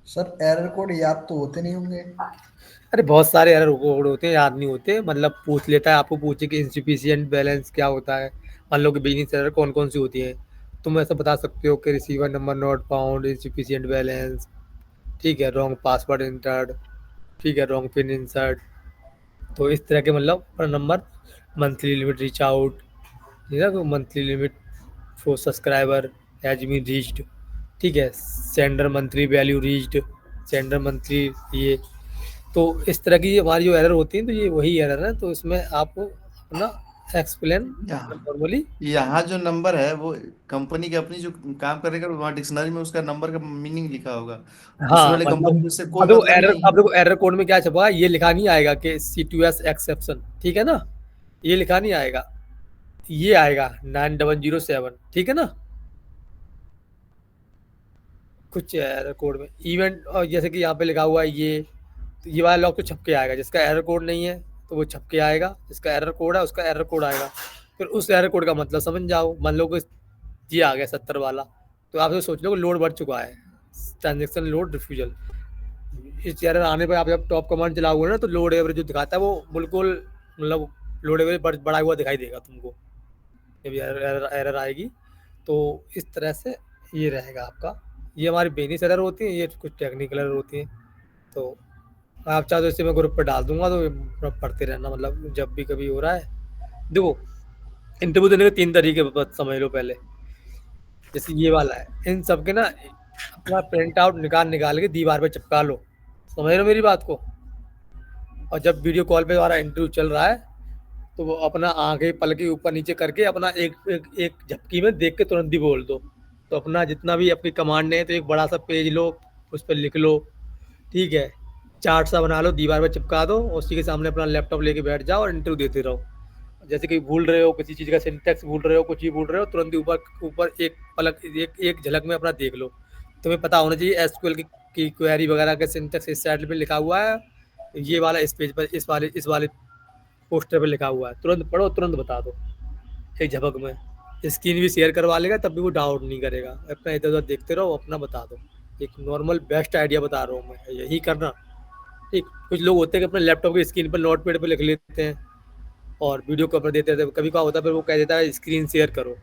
सर एरर कोड याद तो होते नहीं होंगे? अरे बहुत सारे एरर कोड होते हैं, याद नहीं होते, मतलब पूछ लेता है, आपको पूछे कि इंसफिशिएंट बैलेंस क्या होता है, मान लो कि बिजनेस एरर कौन कौन सी होती है, तुम ऐसा बता सकते हो कि receiver number not found, insufficient balance, ठीक है, रॉन्ग पासवर्ड इंटर्ड, ठीक है, रॉन्ग पिन इंसर्ट। तो इस तरह के मतलब पर number, monthly limit reach out, monthly limit for subscriber has been reached, ठीक है, sender monthly value reached, sender monthly ये। तो इस तरह की हमारी जो एरर होती है, तो ये वही एरर है, तो इसमें आपको अपना एक्सप्लेन नॉर्मली। यहाँ जो नंबर है वो कंपनी की अपनी जो काम करेगा, वहाँ डिक्शनरी में उसका नंबर का मीनिंग लिखा होगा, दूसरे हाँ वाले मतलब कंपनी से कोई मतलब नहीं है। अब देखो एरर कोड में क्या छपा है, ये लिखा नहीं आएगा कि C2S एक्सेप्शन, ठीक है ना, ये लिखा नहीं आएगा, ये आएगा 9007, ठीक है ना। कुछ एरर कोड में इवेंट, और जैसे कि यहाँ पे लिखा हुआ है ये वाला लॉग तो छप के आएगा, जिसका एरर कोड नहीं है तो वो छप के आएगा, जिसका एरर कोड है उसका एरर कोड आएगा, फिर उस एरर कोड का मतलब समझ जाओ। मान लो कि ये आ गया 70 वाला, तो आप सोच लो कि लोड बढ़ चुका है, ट्रांजेक्शन लोड रिफ्यूजल। इस एरर आने पर आप जब टॉप कमांड चलाओगे ना, तो लोड एवरेज जो दिखाता है वो बिल्कुल मतलब लोड एवरेज बढ़ा हुआ दिखाई देगा तुमको जब एरर आएगी। तो इस तरह से ये रहेगा आपका। ये हमारी बेनिस एरर होती है, ये कुछ टेक्निकल एरर होती है। तो आप चाहो तो इसे मैं ग्रुप पर डाल दूंगा, तो पढ़ते रहना, मतलब जब भी कभी हो रहा है। देखो इंटरव्यू देने के 3 तरीके समझ लो पहले। जैसे ये वाला है, इन सब के ना अपना प्रिंट आउट निकाल के दीवार पे चिपका लो, समझ रहे हो मेरी बात को। और जब वीडियो कॉल पे हमारा इंटरव्यू चल रहा है, तो वो अपना आंखें पलके ऊपर नीचे करके अपना एक झपकी में देख के तुरंत ही बोल दो। तो अपना जितना भी आपकी कमांड है, तो एक बड़ा सा पेज लो, उस पर लिख लो, ठीक है, चार्ट सा बना लो, दीवार पर चिपका दो, उसी के सामने अपना लैपटॉप लेके बैठ जाओ और इंटरव्यू देते रहो। जैसे कि भूल रहे हो किसी चीज़ का सिंटेक्स, भूल रहे हो कुछ ही भूल रहे हो, तुरंत ही ऊपर एक झलक में अपना देख लो। तुम्हें पता होना चाहिए एसक्यूएल की क्वेरी वगैरह का सिंटेक्स इस साइड पे लिखा हुआ है, ये वाला इस पेज पर इस वाले पोस्टर पे लिखा हुआ है, तुरंत पढ़ो, तुरंत बता दो एक झपक में। स्क्रीन भी शेयर करवा लेगा, तब भी वो डाउट नहीं करेगा। अपना इधर उधर देखते रहो, अपना बता दो। एक नॉर्मल बेस्ट आइडिया बता रहा हूँ मैं, यही करना। ठीक, कुछ लोग होते हैं कि अपने लैपटॉप की स्क्रीन पर नोट पैड पर लिख लेते हैं और वीडियो कॉल पर देते हैं। कभी क्या होता है, फिर वो कह देता है स्क्रीन शेयर करो,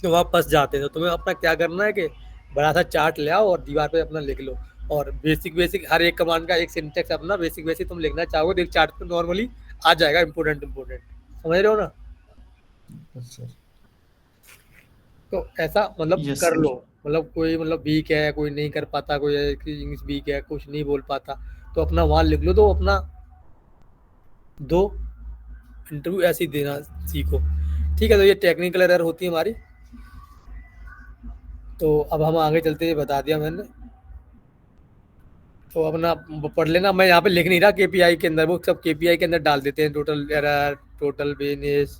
तो वहाँ फंस जाते हैं। तो तुम्हें अपना क्या करना है कि बड़ा सा चार्ट ले आओ और दीवार पे अपना लिख लो, और बेसिक हर एक कमांड का एक सिंटेक्स अपना बेसिक तुम लिखना चाहोगे तो एक चार्ट पे नॉर्मली आ जाएगा, इम्पोर्टेंट समझ रहे हो ना। अच्छा तो ऐसा मतलब Yes, कर sir. लो। मतलब कोई मतलब वीक है, कोई नहीं कर पाता, कोई इंग्लिश वीक है, कुछ नहीं बोल पाता, तो अपना वहाँ लिख लो, तो अपना दो इंटरव्यू ऐसे ही देना सीखो। ठीक है, तो ये टेक्निकल एरर होती है हमारी। तो अब हम आगे चलते हैं, बता दिया मैंने, तो अपना पढ़ लेना। मैं यहाँ पे लिख नहीं रहा केपीआई के अंदर, वो सब केपीआई के अंदर डाल देते हैं, टोटल एरर, टोटल बेनिस,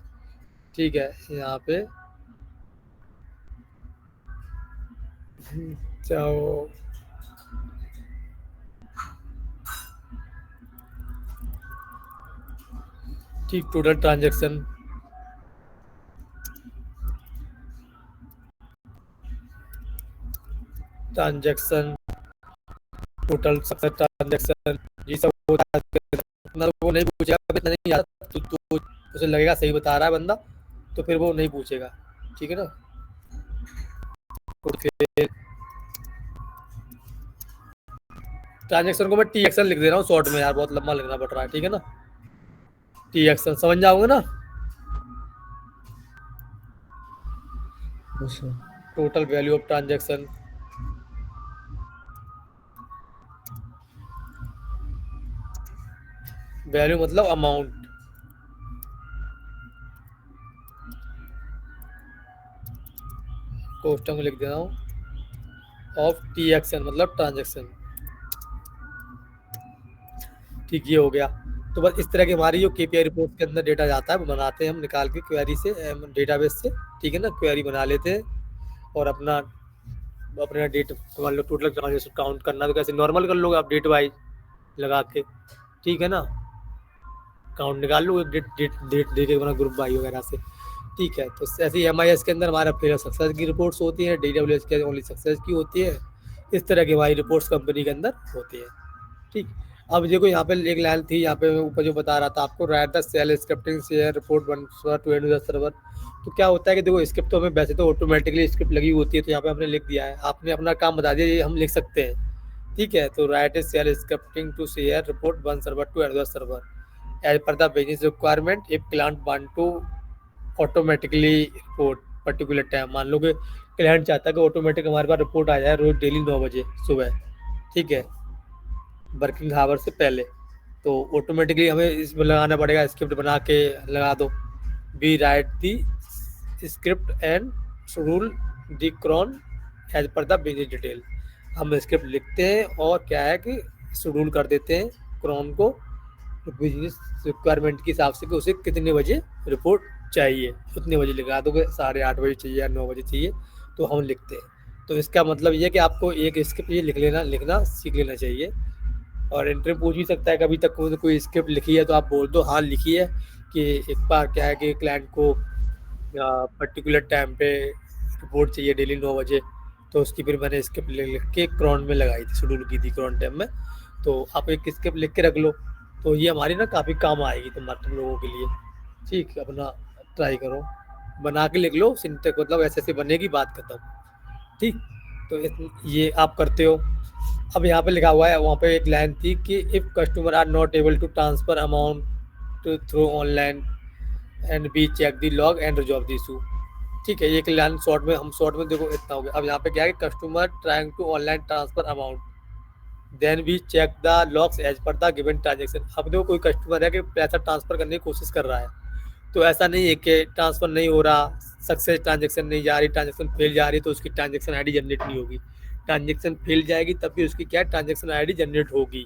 ठीक है। यहाँ पे जाओ, ठीक, total transaction, total success transaction, ये सब होता है। वो नहीं पूछेगा, इतना नहीं आता तो उसे लगेगा सही बता रहा है बंदा, तो फिर वो नहीं पूछेगा, ठीक है ना। ट्रांजैक्शन को मैं टी एक्शन लिख दे रहा हूँ शॉर्ट में, यार बहुत लंबा लिखना पड़ रहा है, ठीक है ना। टी एक्शन समझ जाओगे ना। अच्छा total value of transaction, value मतलब अमाउंट, कोष्टक में लिख दे रहा हूँ, ऑफ टी एक्शन मतलब ट्रांजैक्शन, ठीक, ये हो गया। तो बस इस तरह की हमारी जो केपीआई रिपोर्ट के अंदर डेटा जाता है वो बनाते हैं हम निकाल के क्वेरी से, डेटाबेस से, ठीक है ना। क्वेरी बना लेते हैं और अपना डेट, मान लो टोटल ट्रांजेक्शन काउंट करना, तो कैसे नॉर्मल कर लोगे आप, डेट वाइज लगा के, ठीक है ना, काउंट निकाल लो डेट दे के अपना ग्रुप वाई वगैरह से, ठीक है। तो ऐसे ही एमआईएस के अंदर हमारा फिर सक्सेस की रिपोर्ट्स होती हैं, डीडब्ल्यूएस के ओनली सक्सेस की होती है। इस तरह की हमारी रिपोर्ट्स कंपनी के अंदर होती है, ठीक। अब देखो यहाँ पे एक लाइन थी, यहाँ पे ऊपर जो बता रहा था आपको, right the shell scripting share report one two and the server. तो क्या होता है कि देखो स्क्रिप्ट तो हमें वैसे तो ऑटोमेटिकली स्क्रिप्ट लगी होती है, तो यहाँ पे हमने लिख दिया है, आपने अपना काम बता दिया, ये हम लिख सकते हैं, ठीक है। तो write shell scripting to share report one server to and the server as per the business requirement if client want to automatically report particular time. मान लो कि क्लाइंट चाहता है कि ऑटोमेटिक हमारे पास रिपोर्ट आ जाए रोज डेली 9 बजे सुबह, ठीक है, वर्किंग आवर से पहले, तो ऑटोमेटिकली हमें इसमें लगाना पड़ेगा, स्क्रिप्ट बना के लगा दो, we write the script and schedule the cron as per the business detail. हम स्क्रिप्ट लिखते हैं और क्या है कि शेड्यूल कर देते हैं क्रॉन को बिजनेस रिक्वायरमेंट के हिसाब से कि उसे कितने बजे रिपोर्ट चाहिए, उतने बजे लगा दोगे, 8:30 बजे चाहिए या 9 बजे चाहिए, तो हम लिखते हैं। तो इसका मतलब ये कि आपको एक स्क्रिप्ट ये लिखना सीख लेना चाहिए। और इंटरव्यू पूछ भी सकता है कभी तक कोई स्क्रिप्ट लिखी है, तो आप बोल दो हाँ लिखी है, कि एक बार क्या है कि क्लाइंट को पर्टिकुलर टाइम पे रिपोर्ट चाहिए डेली 9 बजे, तो उसकी फिर मैंने स्क्रिप्ट लिख के क्रोन में लगाई थी, शेड्यूल की थी क्रोन टाइम में। तो आप एक स्क्रिप्ट लिख के रख लो, तो ये हमारी ना काफ़ी काम आएगी तुम लोगों के लिए। ठीक, अपना ट्राई करो, बना के लिख लो, सिंटेक्स मतलब ऐसे बनेगी, बात खत्म। ठीक, तो ये आप करते हो। अब यहाँ पे लिखा हुआ है, वहाँ पे एक लाइन थी कि if customer are not able to transfer amount through online and we check the log and resolve the issue. ठीक है, एक लाइन शॉर्ट में देखो इतना हो गया। अब यहाँ पे क्या है कि customer trying to online transfer amount then we check the logs as per the given transaction. अब देखो कोई कस्टमर है कि पैसा ट्रांसफर करने की कोशिश कर रहा है, तो ऐसा नहीं है कि ट्रांसफर नहीं हो रहा, सक्सेस ट्रांजेक्शन नहीं जा रही, ट्रांजेक्शन फेल जा रही, तो उसकी ट्रांजेक्शन आईडी जनरेट नहीं होगी। ट्रांजेक्शन फेल जाएगी तब भी उसकी क्या ट्रांजेक्शन आईडी जनरेट होगी।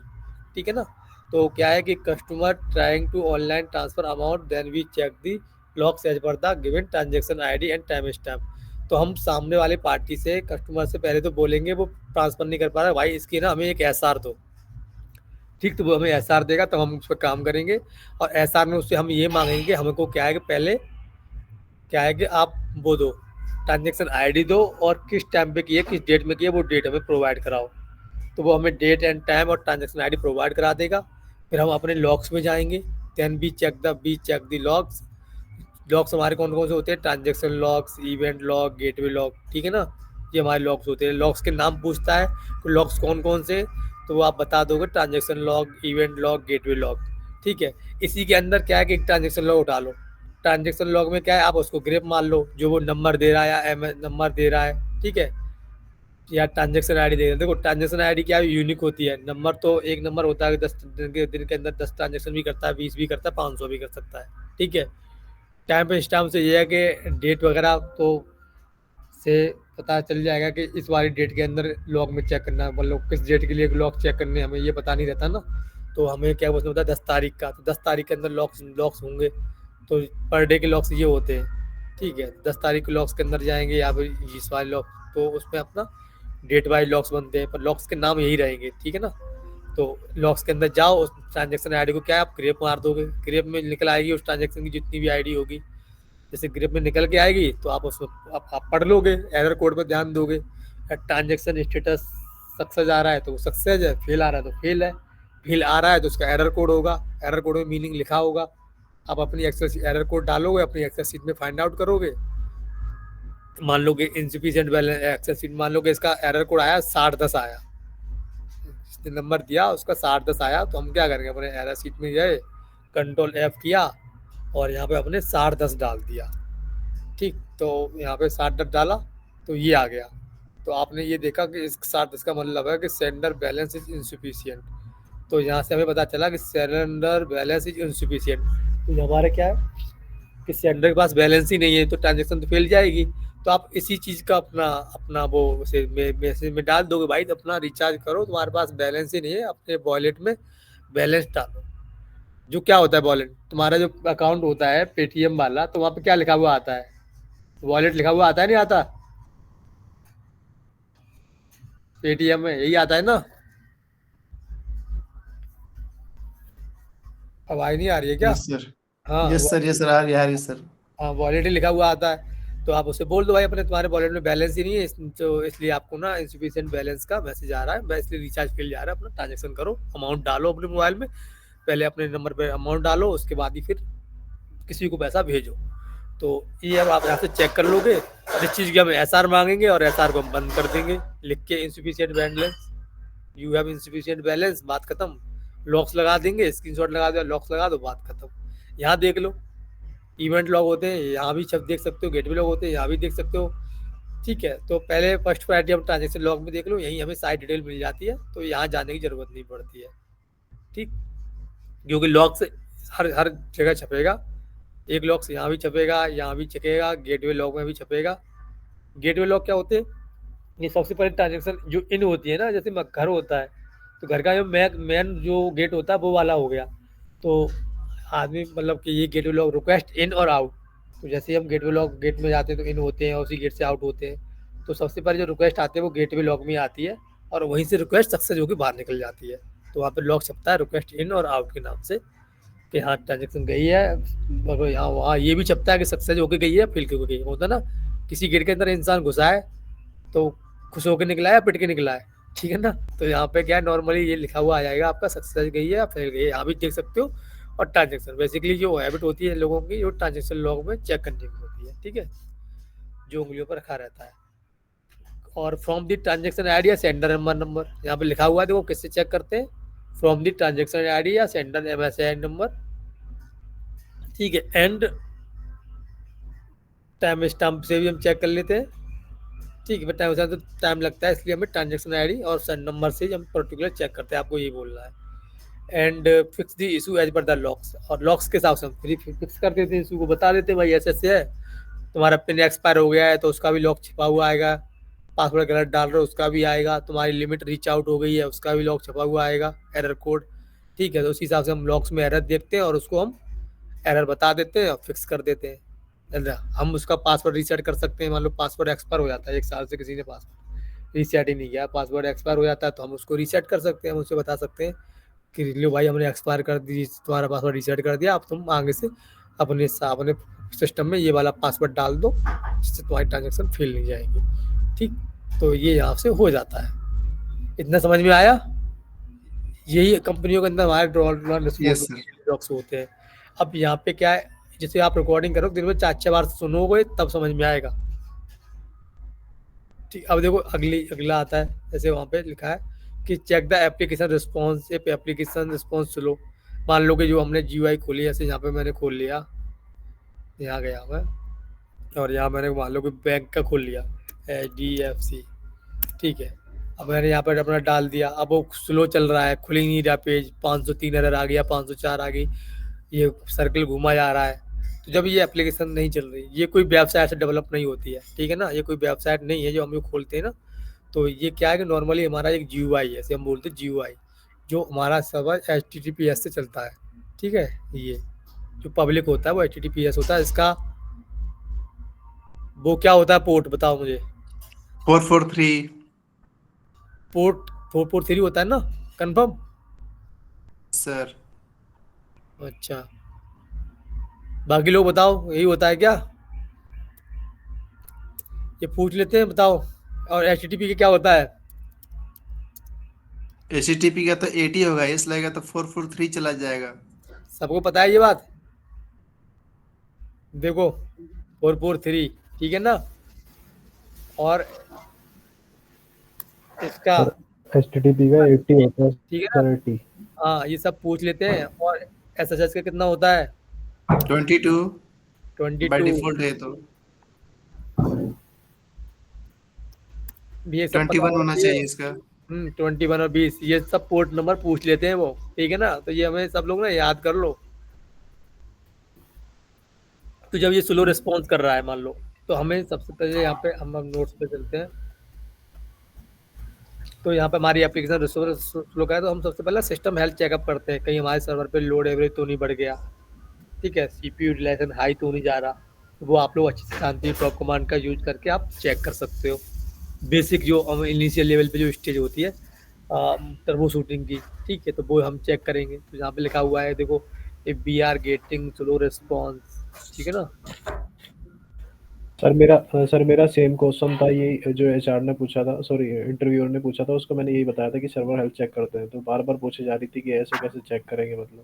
ठीक है ना। तो क्या है कि customer trying to online transfer amount then we check the logs as per the given transaction ID and time stamp. तो हम सामने वाले पार्टी से, कस्टमर से पहले तो बोलेंगे वो ट्रांसफर नहीं कर पा रहा, भाई इसकी ना हमें एक एसआर दो। ठीक, तो वो हमें एसआर देगा तब हम उस पर काम करेंगे। और एसआर में उससे हम ये मांगेंगे, हमको क्या है कि पहले क्या है कि आप वो दो, ट्रांजेक्शन आईडी दो, और किस टाइम पे किए, किस डेट में किए, वो डेट हमें प्रोवाइड कराओ। तो वो हमें डेट एंड टाइम और ट्रांजेक्शन आईडी प्रोवाइड करा देगा। फिर हम अपने लॉग्स में जाएंगे, then we check the logs. Logs हमारे कौन कौन से होते हैं, transaction logs, event log, gateway log. ठीक है ना, ये हमारे लॉग्स होते हैं। लॉग्स के नाम पूछता है तो लॉग्स कौन कौन से, तो वो आप बता दोगे, transaction log, event log, gateway log. ठीक है, इसी के अंदर क्या है कि एक ट्रांजेक्शन लॉग उठा लो। ट्रांजेक्शन लॉग में क्या है, आप उसको ग्रेप मान लो, जो वो नंबर दे रहा है या एम नंबर दे रहा है। ठीक है, या ट्रांजेक्शन आईडी दे रहे हैं। देखो ट्रांजेक्शन आईडी क्या है, यूनिक होती है। नंबर तो एक नंबर होता है, 10 दिन के अंदर 10 ट्रांजेक्शन भी करता है, 20 भी करता है, 500 भी कर सकता है। ठीक है, टाइम पे स्टाम्प से ये है कि डेट वगैरह तो से पता चल जाएगा कि इस वाली डेट के अंदर लॉग में चेक करना है, मतलब किस डेट के लिए लॉग चेक करने, हमें ये पता नहीं रहता ना। तो हमें क्या उसमें होता है 10 तारीख का, तो 10 तारीख के अंदर लॉक्स होंगे, तो पर डे के लॉक्स ये होते हैं। ठीक है, 10 तारीख के लॉक्स के अंदर जाएंगे, या फिर इस वाले लॉक, तो उसमें अपना डेट वाइज लॉक्स बनते हैं, पर लॉक्स के नाम यही रहेंगे। ठीक है ना, तो लॉक्स के अंदर जाओ, उस ट्रांजेक्शन आईडी को क्या है, आप ग्रेप मार दोगे, ग्रेप में निकल आएगी उस ट्रांजेक्शन की जितनी भी आईडी होगी। जैसे ग्रेप में निकल के आएगी तो आप उसको आप पढ़ लोगे, एरर कोड पर ध्यान दोगे। ट्रांजेक्शन स्टेटस सक्सेस आ रहा है तो सक्सेस है, फेल आ रहा है तो फेल है, फेल आ रहा है तो उसका एरर कोड होगा, एरर कोड में मीनिंग लिखा होगा। आप अपनी एक्सेल एरर कोड डालोगे, अपनी एक्सेल शीट में फाइंड आउट करोगे। मान लो कि इनसफिशिएंट बैलेंस एक्सेल शीट, मान लो कि इसका एरर कोड आया 6010 आया, जिसने नंबर दिया उसका 6010 आया, तो हम क्या करेंगे, अपने एरर शीट में गए, कंट्रोल F किया और यहाँ पे अपने 6010 डाल दिया। ठीक, तो यहाँ पे 6010 डाला तो ये आ गया। तो आपने ये देखा कि इस 6010 का मतलब है कि सेंडर बैलेंस इज इनसफिशिएंट। तो यहाँ से हमें पता चला कि सेंडर बैलेंस इज इनसफिशिएंट, तो हमारे क्या है कि सेंडर के पास बैलेंस ही नहीं है, तो ट्रांजेक्शन तो फेल जाएगी। तो आप इसी चीज़ का अपना वो मैसेज में डाल दोगे, भाई अपना रिचार्ज करो, तुम्हारे पास बैलेंस ही नहीं है, अपने वॉलेट में बैलेंस डालो। जो क्या होता है वॉलेट, तुम्हारा जो अकाउंट होता है पेटीएम वाला, तो वहाँ पे क्या लिखा हुआ आता है, वॉलेट लिखा हुआ आता है, नहीं आता, पेटीएम में यही आता है ना। आवाज नहीं आ रही है क्या? यस सर, हाँ, यस सर, यस सर, आ रही है सर। हाँ, वॉलेट ही लिखा हुआ आता है। तो आप उससे बोल दो, भाई अपने तुम्हारे वॉलेट में बैलेंस ही नहीं है, तो इसलिए आपको ना इंसफिशिएंट बैलेंस का मैसेज आ रहा है, इसलिए रिचार्ज फेल जा रहा है, अपना ट्रांजेक्शन करो, अमाउंट डालो अपने मोबाइल में, पहले अपने नंबर पे अमाउंट डालो, उसके बाद ही फिर किसी को पैसा भेजो। तो ये अब आप यहाँ से चेक कर लोगे, और इस चीज़ की हमें एसआर मांगेंगे और एसआर को हम बंद कर देंगे, लिख के इंसफिशिएंट बैलेंस, यू हैव इंसफिशिएंट बैलेंस, बात खत्म। लॉक्स लगा देंगे, स्क्रीनशॉट लगा दो, लॉक्स लगा दो, बात खत्म। यहाँ देख लो, इवेंट लॉग होते हैं, यहाँ भी सब देख सकते हो, गेटवे लॉग होते हैं, यहाँ भी देख सकते हो। ठीक है, तो पहले फर्स्ट प्रायोरिटी हम ट्रांजेक्शन लॉग में देख लो, यहीं हमें सारी डिटेल मिल जाती है, तो यहाँ जाने की जरूरत नहीं पड़ती है। ठीक, क्योंकि लॉग से हर जगह छपेगा, एक लॉग से यहाँ भी छपेगा, यहाँ भी छपेगा, गेटवे लॉग में भी छपेगा। गेटवे लॉग क्या होते हैं, ये सबसे पहले ट्रांजेक्शन जो इन होती है ना, जैसे घर होता है, तो घर का जो मेन जो गेट होता है वो वाला हो गया। तो आदमी मतलब कि ये गेटवे लॉग रिक्वेस्ट इन और आउट, तो जैसे हम गेटवे लॉग गेट में जाते हैं तो इन होते हैं और उसी गेट से आउट होते हैं। तो सबसे पहले जो रिक्वेस्ट आती है वो गेटवे लॉग में आती है, और वहीं से रिक्वेस्ट सक्सेस होकर बाहर निकल जाती है। तो वहाँ पर लॉग छपता है रिक्वेस्ट इन और आउट के नाम से। कि हाँ ट्रांजेक्शन गई है, और यहाँ वहाँ ये भी छपता है कि सक्सेस होके गई है, फेल होके गई है। होता ना किसी गेट के अंदर इंसान घुसा है तो खुश होके निकला है, पिट के निकला है, ठीक है ना। तो यहाँ पे क्या है, नॉर्मली ये लिखा हुआ आ जाएगा आपका सक्सेस गई है या फेल गई है, यहाँ भी देख सकते हो। और ट्रांजेक्शन बेसिकली जो हैबिट होती है लोगों की, जो ट्रांजेक्शन लॉग में चेक करने की होती है, ठीक है, जो उंगलियों पर रखा रहता है। और फ्रॉम द ट्रांजेक्शन आईडी या सेंडर नंबर यहाँ पे लिखा हुआ है, देखो किससे चेक करते हैं, फ्रॉम द ट्रांजेक्शन आईडी या सेंडर MSI नंबर, ठीक है। एंड टाइम स्टैम्प से भी हम चेक कर लेते हैं, ठीक है। टाइम तो टाइम लगता है, इसलिए हमें ट्रांजेक्शन आईडी और सन नंबर से हम पर्टिकुलर चेक करते हैं, आपको यही बोलना है। And fix the issue as per the logs, और लॉक्स के हिसाब से हम फिक्स कर देते हैं इशू को, बता देते हैं भाई ऐसे ऐसे है, तुम्हारा पिन एक्सपायर हो गया है तो उसका भी लॉक छिपा हुआ आएगा, पासवर्ड गलत डाल रहे हो उसका भी आएगा, तुम्हारी लिमिट रीच आउट हो गई है उसका भी लॉक छपा हुआ आएगा, एरर कोड, ठीक है। तो उसी हिसाब से हम लॉक्स में एरर देखते हैं और उसको हम एरर बता देते हैं और फिक्स कर देते हैं। हम उसका पासवर्ड रीसेट कर सकते हैं, मान लो पासवर्ड एक्सपायर हो जाता है, 1 साल से किसी ने पासवर्ड रीसेट ही नहीं किया, पासवर्ड एक्सपायर हो जाता है, तो हम उसको रीसेट कर सकते हैं, हम उससे बता सकते हैं कि लो भाई हमने एक्सपायर कर दी, तुम्हारा पासवर्ड रीसेट कर दिया, अब तुम आगे से अपने सिस्टम में ये वाला पासवर्ड डाल दो, जिससे तुम्हारी ट्रांजेक्शन फेल नहीं जाएगी, ठीक। तो ये यहाँ से हो जाता है। इतना समझ में आया? यही कंपनियों के अंदर हमारे यस सर। लॉक्स होते हैं। अब यहाँ पे क्या है, जैसे आप रिकॉर्डिंग करो दिन में 4-6 बार सुनोगे तब समझ में आएगा, ठीक। अब देखो अगला आता है, जैसे वहाँ पे लिखा है कि check the application response, application response slow. मान लो कि जो हमने GUI खोली, जैसे यहाँ पे मैंने खोल लिया, यहाँ गया मैं और यहाँ मैंने मान लो कि बैंक का खोल लिया HDFC, ठीक है। अब मैंने यहाँ पर अपना डाल दिया, अब वो स्लो चल रहा है, खुल ही नहीं रहा पेज, 503 एरर आ गया, 504 आ गई, ये सर्कल घूमा जा रहा है। तो जब ये एप्लीकेशन नहीं चल रही, ये कोई वेबसाइट से डेवलप नहीं होती है, ठीक है ना, ये कोई वेबसाइट नहीं है जो हम लोग खोलते हैं ना। तो ये क्या है कि नॉर्मली हमारा एक GUI है, जैसे हम बोलते हैं GUI, जो हमारा सर्वर HTTPS से चलता है, ठीक है। ये जो पब्लिक होता है वो HTTPS होता है, इसका वो क्या होता है, पोर्ट बताओ मुझे। 443। पोर्ट 443 होता है ना, कंफर्म? सर अच्छा, बाकी लोग बताओ यही होता है क्या, ये पूछ लेते हैं, बताओ। और HTTP का क्या होता है? HTTP का तो 80 होगा, इस लगेगा तो 443 चला जाएगा। सबको पता है ये बात? देखो 443, ठीक है ना। और इसका HTTP का 80 होता है, ठीक है ना, 80। हाँ ये सब पूछ लेते हैं। और SSH का कितना होता है? 22 बाय 22। डिफॉल्ट है तो ये सब पता 21 होना होना चाहिए इसका। 21 और 20 ये सब पोर्ट नंबर पूछ लेते हैं वो, ठीक है ना। तो ये हमें सब लोग ना याद कर लो। तो जब ये स्लो रिस्पॉन्स कर रहा है मान लो, तो हमें सबसे पहले यहाँ पे हम नोट्स पे चलते हैं। तो यहाँ पे हमारी एप्लीकेशन रिसोर्स स्लो का है, तो हम सबसे पहले सिस्टम हेल्थ चेकअप करते हैं, कहीं हमारे सर्वर पे लोड एवरेज तो नहीं बढ़ गया, ठीक है, CPU यूटिलाइजेशन हाई तो नहीं जा रहा। तो वो आप लोग अच्छी से जानते हैं, टॉप कमांड का यूज करके आप चेक कर सकते हो। बेसिक जो इनिशियल लेवल पे जो स्टेज होती है टर्बो शूटिंग की, ठीक है, तो वो हम चेक करेंगे। तो यहाँ पे लिखा हुआ है देखो, if we are getting slow response, ठीक है ना। सर मेरा सेम क्वेश्चन था, ये जो HR ने पूछा था, सॉरी इंटरव्यूअर ने पूछा था, उसको मैंने यही बताया था कि सर्वर हेल्थ चेक करते हैं, तो बार बार पूछी जा रही थी कि ऐसे कैसे चेक करेंगे, मतलब।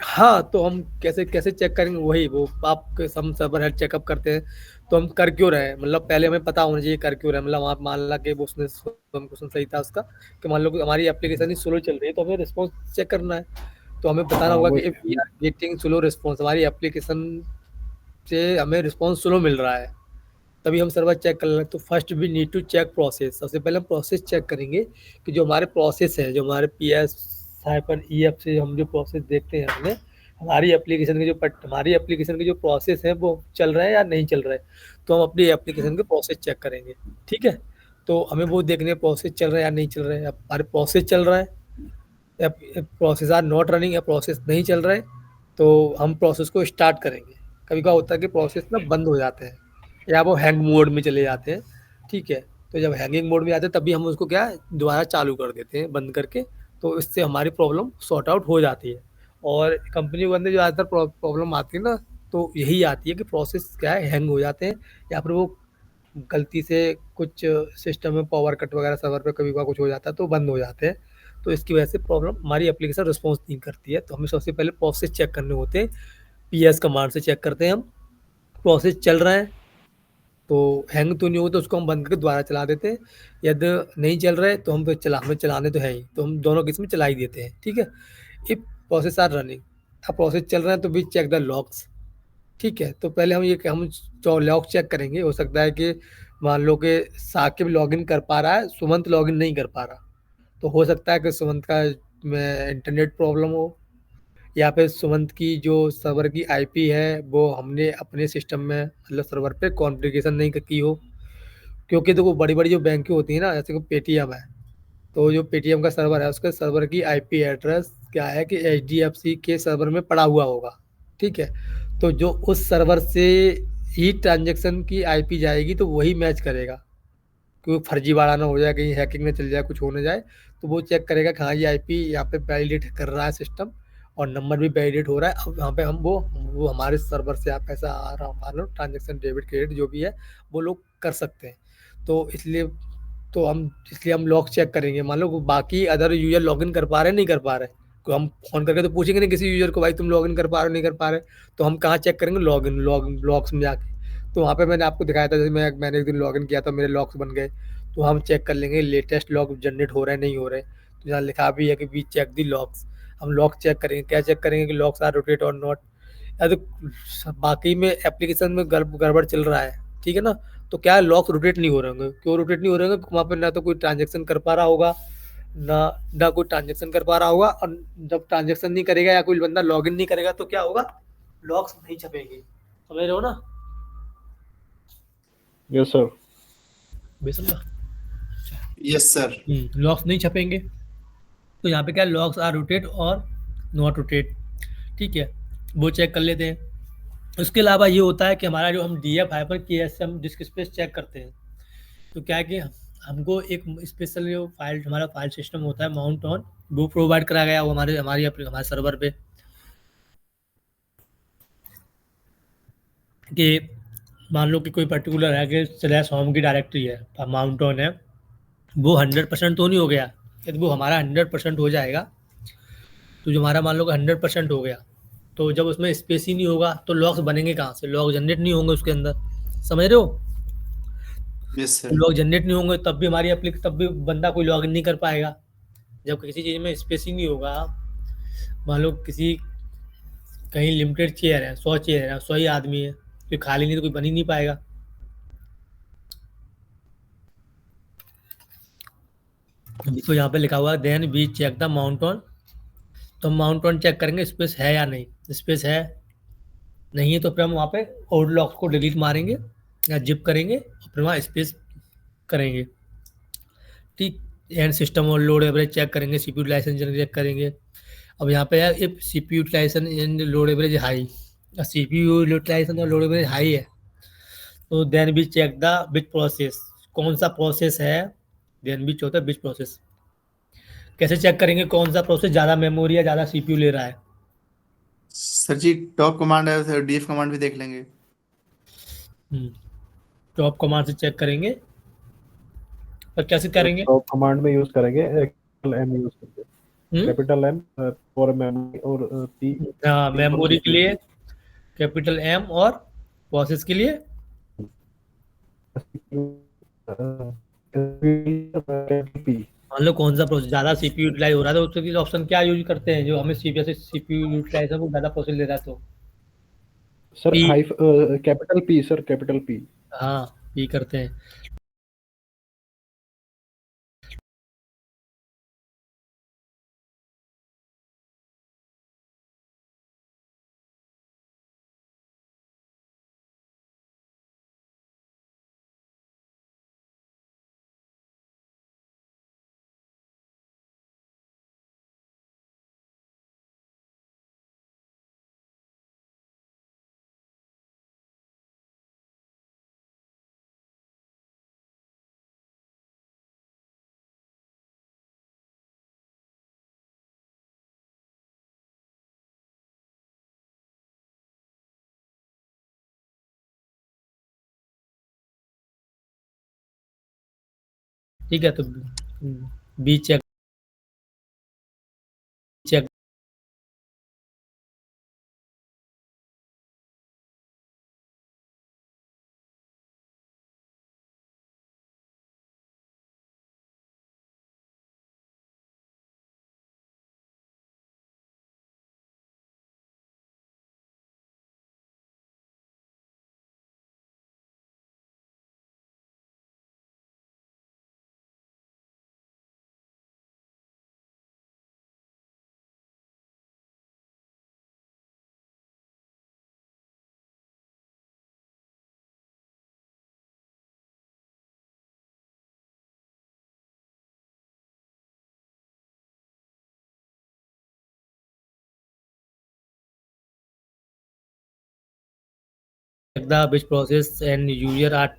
हाँ, तो हम कैसे कैसे चेक करेंगे, वही वो आप हम सर्वर हेल्थ चेकअप करते हैं, तो हम कर क्यों रहे हैं, मतलब पहले हमें पता होना चाहिए कर क्यों रहे हैं। मतलब आप मान ला कि वो उसने क्वेश्चन सही था उसका, कि मान लो कि हमारी एप्लीकेशन ही स्लो चल रही है, तो हमें रिस्पॉन्स चेक करना है। तो हमें बताना हाँ, होगा वो कि if we are getting slow response, हमारी एप्लीकेशन से हमें रिस्पॉन्स स्लो मिल रहा है, तभी हम सर्वर चेक कर लें। तो first we need to check process, सबसे पहले हम प्रोसेस चेक करेंगे कि जो हमारे प्रोसेस है, जो हमारे PS-EF से हम जो प्रोसेस देखते हैं हमने, हमारी एप्लीकेशन के जो प्रोसेस है वो चल रहा है या नहीं चल रहा है। तो हम अपनी एप्लीकेशन के प्रोसेस चेक करेंगे, ठीक है। तो हमें वो देखने प्रोसेस चल रहा है या नहीं चल रहा है। अब हमारे प्रोसेस चल रहा है या प्रोसेस आर नॉट रनिंग, या प्रोसेस नहीं चल रहा है, तो हम प्रोसेस को स्टार्ट करेंगे। कभी क्या होता है कि प्रोसेस ना बंद हो जाते हैं या वो हैंग मोड में चले जाते हैं, ठीक है। तो जब हैंगिंग मोड में आते हैं तभी हम उसको क्या दोबारा चालू कर देते हैं बंद करके, तो इससे हमारी प्रॉब्लम सॉर्ट आउट हो जाती है। और कंपनी के बंदे जो ज़्यादातर प्रॉब्लम आती है ना, तो यही आती है कि प्रोसेस क्या है, हैंग हो जाते हैं या फिर वो गलती से कुछ सिस्टम में पावर कट वगैरह सर्वर पे कभी कभार कुछ हो जाता है तो बंद हो जाते हैं। तो इसकी वजह से प्रॉब्लम हमारी एप्लीकेशन रिस्पॉन्स नहीं करती है। तो हमें सबसे पहले प्रोसेस चेक करने होते हैं, पीएस कमांड से चेक करते हैं हम, प्रोसेस चल रहा है तो हैंग तो नहीं होगा तो उसको हम बंद करके दोबारा चला देते हैं। यदि नहीं चल रहा है तो हम फिर हमें चलाने तो है ही, तो हम दोनों किस्म चला ही देते हैं, ठीक है। इफ प्रोसेस आर रनिंग, अब प्रोसेस चल रहा है तो वी चेक द लॉग्स, ठीक है। तो पहले हम लॉग चेक करेंगे। हो सकता है कि मान लो कि साकिब लॉगिन कर पा रहा है, सुमंत लॉगिन नहीं कर पा रहा, तो हो सकता है कि सुमंत का में इंटरनेट प्रॉब्लम हो, या फिर सुमंत की जो सर्वर की आईपी है वो हमने अपने सिस्टम में मतलब सर्वर पे कॉन्फ़िगरेशन नहीं की हो। क्योंकि देखो बड़ी बड़ी जो बैंकें होती है ना, जैसे कि पेटीएम है, तो जो पेटीएम का सर्वर है उसके सर्वर की आईपी एड्रेस क्या है कि एचडीएफसी के सर्वर में पड़ा हुआ होगा, ठीक है। तो जो उस सर्वर से ही ट्रांजैक्शन की आईपी जाएगी तो वही मैच करेगा, क्योंकि फर्जीवाड़ा ना हो जाए, कहीं हैकिंग ना चल जाए, कुछ हो ना जाए। तो वो चेक करेगा कि हाँ ये आईपी यहाँ पे वैलिडेट कर रहा है सिस्टम, और नंबर भी वैलिडेट हो रहा है। अब यहाँ पे हम वो हमारे सर्वर से आप पैसा आ रहा, मान लो ट्रांजेक्शन डेबिट क्रेडिट जो भी है वो लोग कर सकते हैं। तो इसलिए हम लॉग चेक करेंगे। मान लो बाकी अदर यूजर लॉगिन कर पा रहे हैं, नहीं कर पा रहे, तो हम फोन करके तो पूछेंगे नहीं किसी यूजर को, भाई तुम लॉगिन कर पा रहे हो नहीं कर पा रहे। तो हम कहाँ चेक करेंगे, लॉग्स में जाके। तो वहाँ पे मैंने आपको दिखाया था, जैसे मैंने एक दिन लॉगिन किया था, मेरे लॉग्स बन गए। तो हम चेक कर लेंगे लेटेस्ट लॉग जनरेट हो रहे हैं नहीं हो रहे। तो यहाँ लिखा भी है कि वी चेक दी लॉग्स, हम लॉग चेक करेंगे। क्या चेक करेंगे कि लॉग्स आर रोटेट और नॉट, या तो बाकी में एप्लीकेशन में गड़बड़ चल रहा है, ठीक है ना। तो क्या है, लॉक्स रोटेट नहीं हो रहे होंगे। क्यों रोटेट नहीं हो रहे होंगे, वहाँ पे ना तो कोई ट्रांजेक्शन कर पा रहा होगा, ना ना कोई ट्रांजेक्शन कर पा रहा होगा। और जब ट्रांजेक्शन नहीं करेगा या कोई बंदा लॉगिन नहीं करेगा तो क्या होगा, लॉक्स नहीं छपेंगे। समझ रहे हो ना यस सर। बेसमझा। Yes sir. लॉक्स नहीं छपेंगे। तो यहाँ पे क्या, लॉक्स आर रोटेट और नॉट रोटेट, ठीक है। वो चेक कर लेते हैं। उसके अलावा ये होता है कि हमारा जो हम डी एफ हाइपर के एस हम डिस्क स्पेस चेक करते हैं। तो क्या है कि हमको एक स्पेशल जो फाइल हमारा फाइल सिस्टम होता है माउंट ऑन, वो प्रोवाइड करा गया वो हमारे सर्वर पे, कि मान लो कि कोई पर्टिकुलर है कि स्लैश होम की डायरेक्टरी है, माउंट ऑन है, वो 100% तो नहीं हो गया। यदि वो हमारा 100% हो जाएगा, तो जो हमारा मान लो कि 100% हो गया, तो जब उसमें स्पेस ही नहीं होगा तो लॉग्स बनेंगे कहाँ से, लॉग जनरेट नहीं होंगे उसके अंदर। समझ रहे हो, यस सर। लॉग जनरेट नहीं होंगे तब भी बंदा कोई लॉग इन नहीं कर पाएगा। जब किसी चीज़ में स्पेस ही नहीं होगा, मान लो किसी कहीं लिमिटेड चेयर है, 100 चेयर है, 100 ही आदमी है, तो खाली नहीं तो कोई बन ही नहीं पाएगा। अभी तो यहाँ पे लिखा हुआ है then we check the mount on, तो हम माउंट ऑन चेक करेंगे स्पेस है या नहीं। स्पेस है, नहीं है तो फिर हम वहाँ पे ओल्ड लॉक्स को डिलीट मारेंगे या जिप करेंगे और फिर वहाँ स्पेस करेंगे, ठीक। एंड सिस्टम और लोड एवरेज चेक करेंगे, सीपीयू यूटिलाइजेशन चेक करेंगे। अब यहाँ पे है if CPU utilization and load average high, CPU utilization और लोड एवरेज हाई है, तो then we check the which process, कौन सा प्रोसेस है। देन वी होता है बिच प्रोसेस। कैसे चेक करेंगे कौन सा प्रोसेस ज़्यादा मेमोरी या ज़्यादा सीपीयू ले रहा है। सर जी टॉप कमांड है तो डीएफ कमांड भी देख लेंगे। टॉप कमांड से चेक करेंगे, और कैसे करेंगे। तो कमांड में यूज करेंगे कैपिटल एम यूज करके, हम्म? कैपिटल एम फॉर मेमोरी और पी हाँ, पी फॉर मेमोरी के सीपीयू। लिए कैपिटल एम, और प्रोसेस के लिए पी। मान लो कौन सा प्रोसेस ज़्यादा सीपीयू यूटिलाइज हो रहा है तो उसके लिए ऑप्शन क्या यूज करते हैं, जो हमें सीपीयू यूटिलाइजेशन को ज़्यादा प्रोसेस ले रहा है तो sir P. High capital P sir, capital P. हाँ, पी करते हैं। ठीक है, तो we check check the which process and user are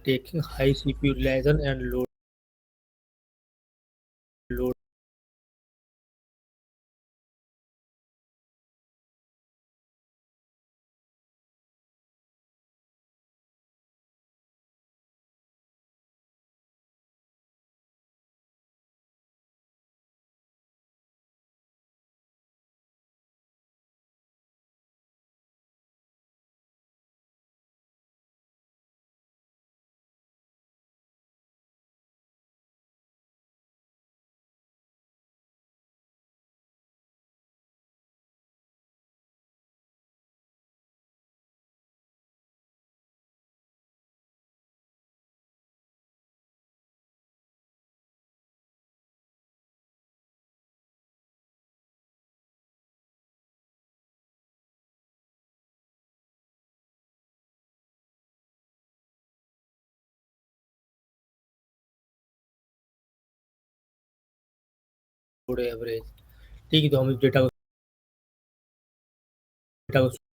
taking high CPU utilization and load average. ठीक है, तो हम इस डेटा को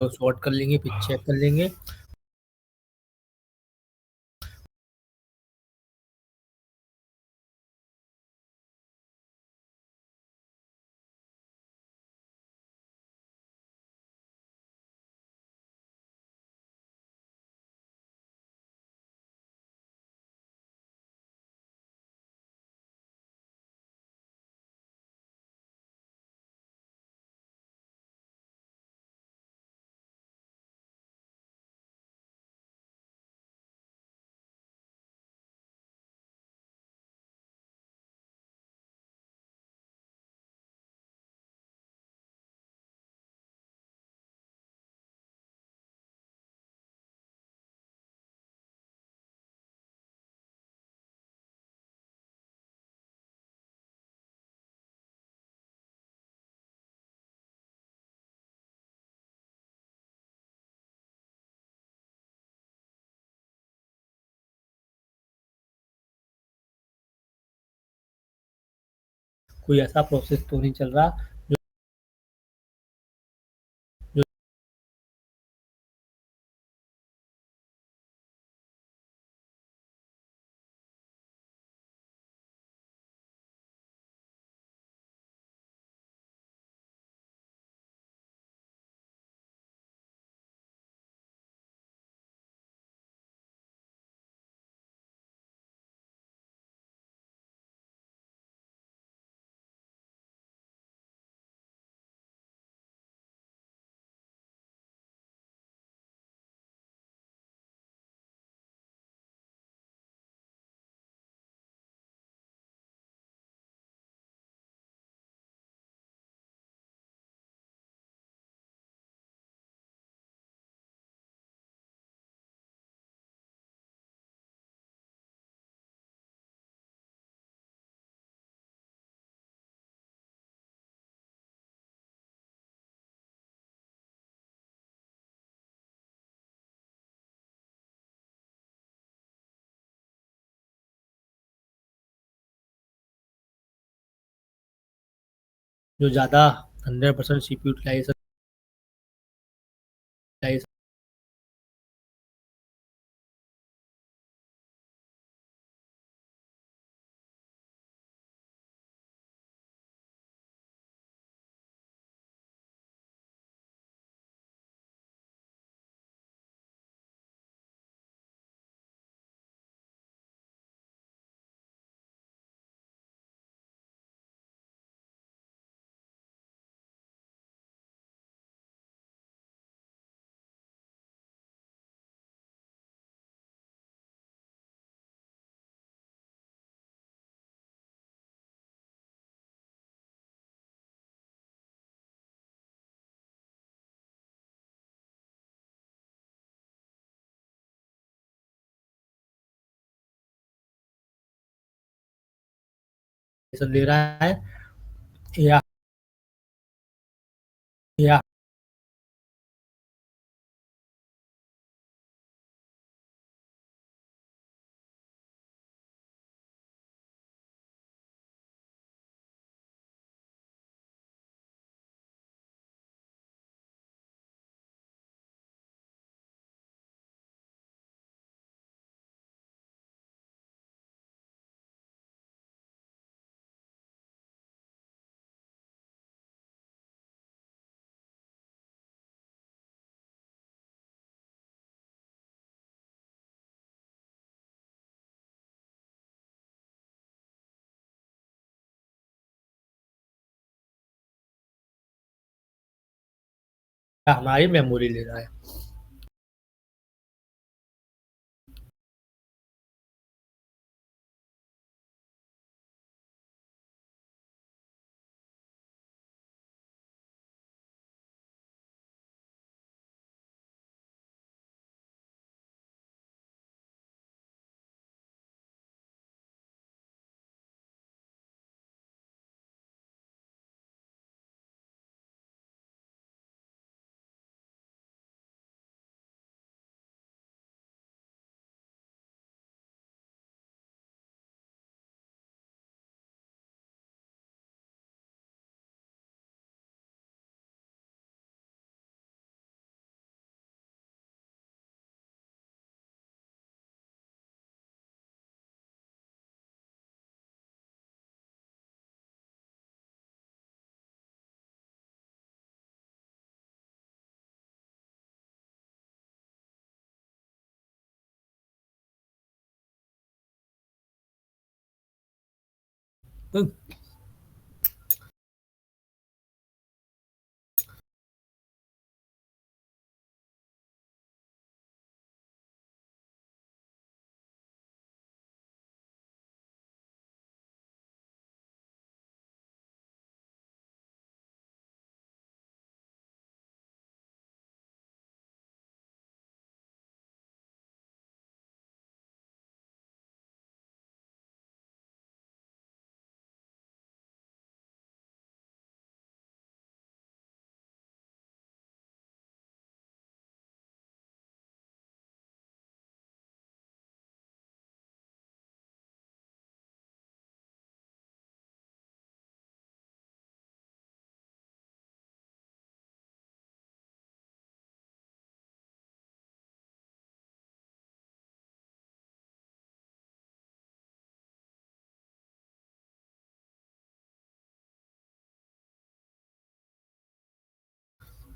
सॉर्ट कर लेंगे, फिर चेक कर लेंगे। कोई ऐसा प्रोसेस तो नहीं चल रहा जो ज़्यादा 100% सीपीयू यूटिलाइजेशन दे रहा है या या हमारी मेमोरी ले रहा है।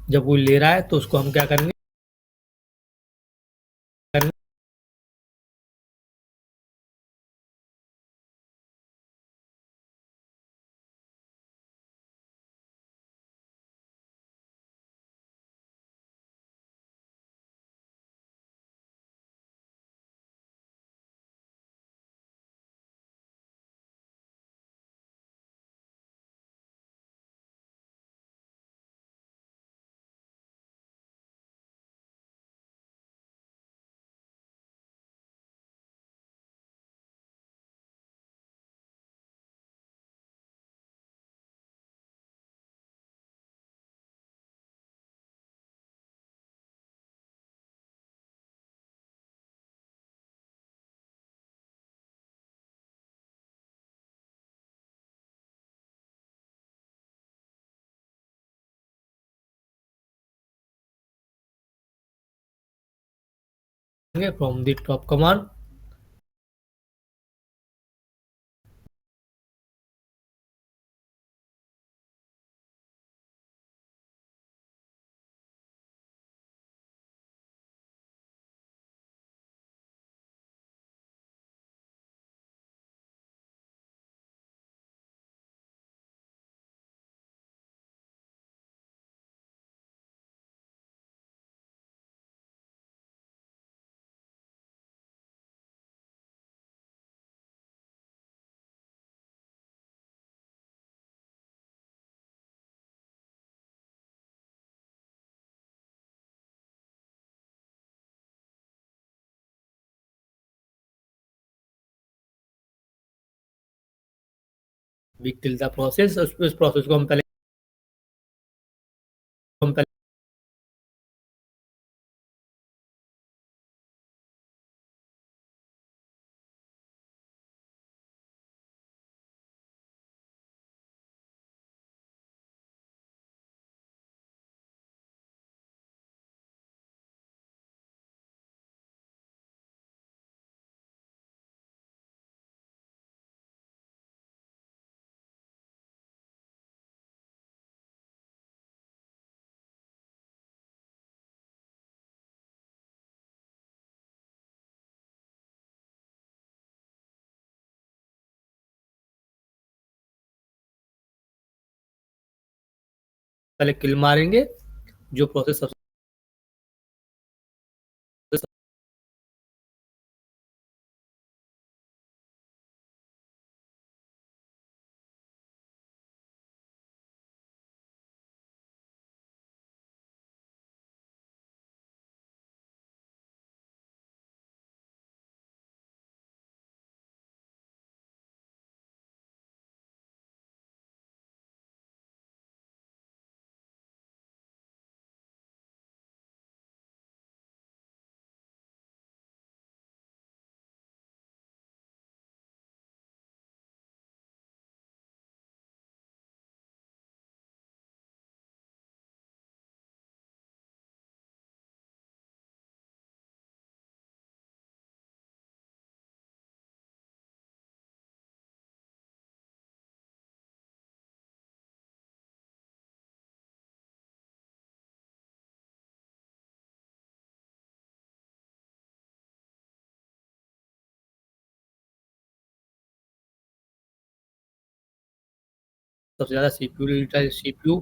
जब कोई ले रहा है तो उसको हम क्या करेंगे, from the top command. Big till the process, उस प्रोसेस को हम पहले किल मारेंगे। जो प्रोसेस सबसे ज्यादा सीपीयू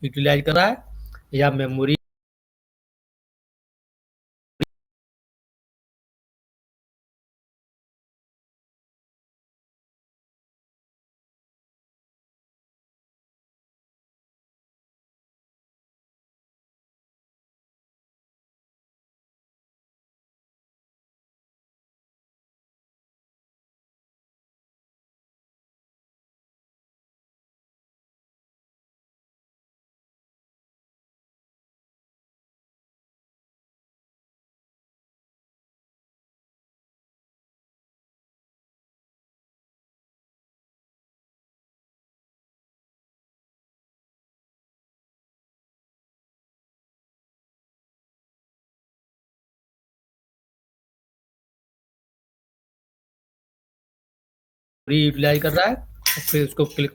यूटिलाइज कर रहा है, या मेमोरी यूटिलाइज कर रहा है, और फिर उसको क्लिक